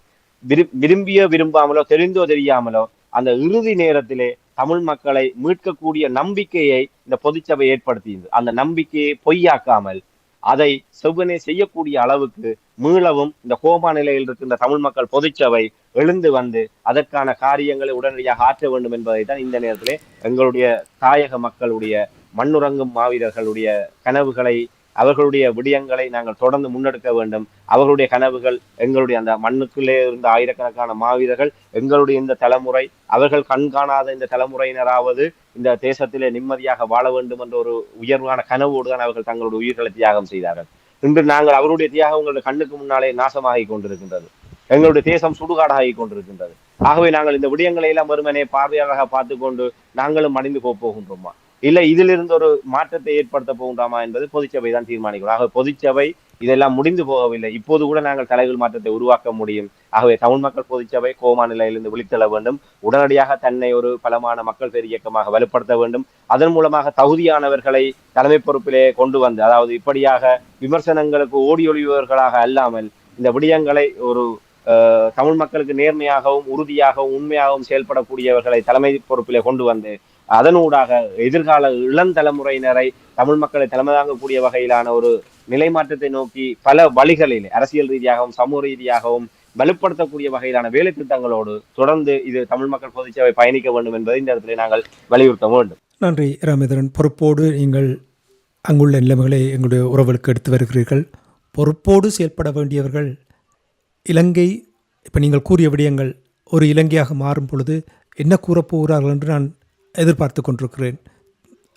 விரும்பாமலோ தெரிந்தோ தெரியாமலோ அந்த இறுதி நேரத்திலே தமிழ் மக்களை மீட்கக்கூடிய நம்பிக்கையை இந்த பொதுச்சபை ஏற்படுத்தியது. அந்த நம்பிக்கையை பொய்யாக்காமல் அதை செவ்வனே செய்யக்கூடிய அளவுக்கு மீளவும் இந்த கோமா நிலையில் இருக்கின்ற தமிழ் மக்கள் பொதுச்சபை எழுந்து வந்து அதற்கான காரியங்களை உடனடியாக ஆற்ற வேண்டும் என்பதை தான் இந்த நேரத்திலே எங்களுடைய தாயக மக்களுடைய மண்ணுறங்கும் மாவீரர்களுடைய கனவுகளை, அவர்களுடைய விடயங்களை நாங்கள் தொடர்ந்து முன்னெடுக்க வேண்டும். அவர்களுடைய கனவுகள், எங்களுடைய அந்த மண்ணுக்குள்ளே இருந்த ஆயிரக்கணக்கான மாவீரர்கள், எங்களுடைய இந்த தலைமுறை, அவர்கள் கண்காணாத இந்த தலைமுறையினராவது இந்த தேசத்திலே நிம்மதியாக வாழ வேண்டும் என்ற ஒரு உயர்வான கனவோடு தான் அவர்கள் தங்களுடைய உயிர்களை தியாகம் செய்தார்கள். இன்று நாங்கள் அவருடைய தியாகம் உங்களுடைய கண்ணுக்கு முன்னாலே நாசமாகி கொண்டிருக்கின்றது. எங்களுடைய தேசம் சுடுகாடாகி கொண்டிருக்கின்றது. ஆகவே நாங்கள் இந்த விடயங்களை எல்லாம் வெறுமனே பார்வையாக பார்த்து கொண்டு நாங்களும் மடிந்து போகின்றோமா, இல்லை இதிலிருந்து ஒரு மாற்றத்தை ஏற்படுத்த போகின்றோமா என்பது பொதுச்சபை தான் தீர்மானிக்கிறோம். ஆகவே பொதுச்சபை இதெல்லாம் முடிந்து போகவில்லை. இப்போது கூட நாங்கள் தலைகள் மாற்றத்தை உருவாக்க முடியும். ஆகவே தமிழ் மக்கள் பொதுச்சபை கோமா நிலையிலிருந்து விழித்தெழ வேண்டும். உடனடியாக தன்னை ஒரு பலமான மக்கள் பேர் இயக்கமாக வலுப்படுத்த வேண்டும். அதன் மூலமாக தகுதியானவர்களை தலைமை பொறுப்பிலே கொண்டு வந்து, அதாவது இப்படியாக விமர்சனங்களுக்கு ஓடி ஒளிபவர்களாக அல்லாமல் இந்த விடயங்களை ஒரு தமிழ் மக்களுக்கு நேர்மையாகவும் உறுதியாகவும் உண்மையாகவும் செயல்படக்கூடியவர்களை தலைமை பொறுப்பிலே கொண்டு வந்து அதனூடாக எதிர்கால இளந்தலைமுறையினரை தமிழ் மக்களை தலைமை தாங்கக்கூடிய வகையிலான ஒரு நிலை மாற்றத்தை நோக்கி பல வழிகளில் அரசியல் ரீதியாகவும் சமூக ரீதியாகவும் வலுப்படுத்தக்கூடிய வகையிலான வேலை திட்டங்களோடு தொடர்ந்து இது தமிழ் மக்கள் பொதுச்சபை பயணிக்க வேண்டும் என்பதை இந்த இடத்துல நாங்கள் வலியுறுத்த வேண்டும். நன்றி ராமேந்திரன். பொறுப்போடு நீங்கள் அங்குள்ள நிலைமைகளை எங்களுடைய உறவுகளுக்கு எடுத்து வருகிறீர்கள். பொறுப்போடு செயல்பட வேண்டியவர்கள் இலங்கை, இப்போ நீங்கள் கூறிய விடயங்கள் ஒரு இலங்கையாக மாறும் பொழுது என்ன கூறப்போகிறார்கள் என்று நான் எதிர்பார்த்து கொண்டிருக்கிறேன்.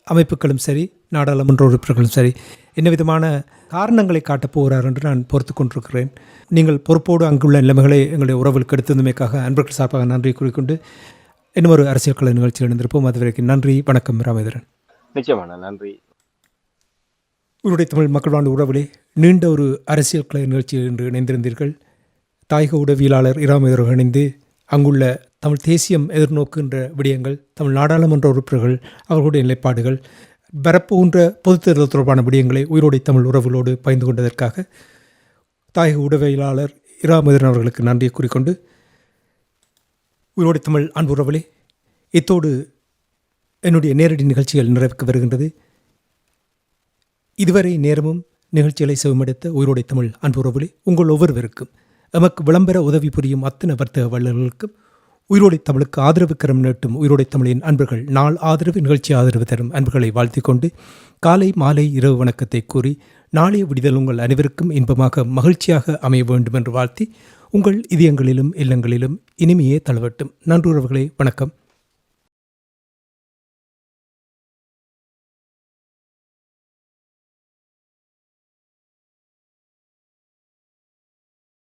அமைப்புகளும் சரி, நாடாளுமன்ற உறுப்பினர்களும் சரி, என்ன விதமான காரணங்களை காட்டப் போகிறார் என்று நான் பொறுத்து கொண்டிருக்கிறேன். நீங்கள் பொறுப்போடு அங்குள்ள நிலைமைகளை எங்களுடைய உறவுகளுக்கு எடுத்ததுமைக்காக அன்பர்கள் சார்பாக நன்றி கூறிக்கொண்டு இன்னும் ஒரு அரசியல் கலை நிகழ்ச்சியில் இணைந்திருப்போம். அதுவரைக்கும் நன்றி, வணக்கம் ராமேந்திரன். நிச்சயமான நன்றி. உங்களுடைய தமிழ் மக்கள் வாழ்ந்த உறவுகளே, நீண்ட ஒரு அரசியல் கலை நிகழ்ச்சியில் இன்று இணைந்திருந்தீர்கள். தாயக உடவியலாளர் இராமேந்திரன் இணைந்து அங்குள்ள தமிழ் தேசியம் எதிர்நோக்குகின்ற விடயங்கள், தமிழ் நாடாளுமன்ற உறுப்பினர்கள் அவர்களுடைய நிலைப்பாடுகள், வரப்போகின்ற பொதுத் தேர்தல் தொடர்பான விடயங்களை உயிரோடை தமிழ் உறவுகளோடு பகிர்ந்து கொண்டதற்காக தாயக உடவியலாளர் இராமேந்திரன் அவர்களுக்கு நன்றியை கூறிக்கொண்டு, உயிரோடை தமிழ் அன்பு உறவுகளே, இத்தோடு என்னுடைய நேரடி நிகழ்ச்சிகள் நிறைவுக்கு வருகின்றது. இதுவரை நேரமும் நிகழ்ச்சிகளை செவமடுத்த உயிரோடை தமிழ் அன்பு உறவுகளே, உங்கள் ஒவ்வொருவருக்கும் எமக்கு விளம்பர உதவி புரியும் அத்தனை வர்த்தக வல்லுநர்களுக்கும் உயிரோடை தமிழுக்கு ஆதரவு கரம் நீட்டும் உயிரோடை தமிழின் அன்பர்கள் நாள் ஆதரவு நிகழ்ச்சி ஆதரவு தரும் அன்பர்களை வாழ்த்திக் கொண்டு காலை மாலை இரவு வணக்கத்தை கூறி நாளைய விடுதல் உங்கள் அனைவருக்கும் இன்பமாக மகிழ்ச்சியாக அமைய வேண்டும் என்று வாழ்த்தி உங்கள் இதயங்களிலும் இல்லங்களிலும் இனிமையே தழுவட்டும். நன்றுறவுகளே, வணக்கம்.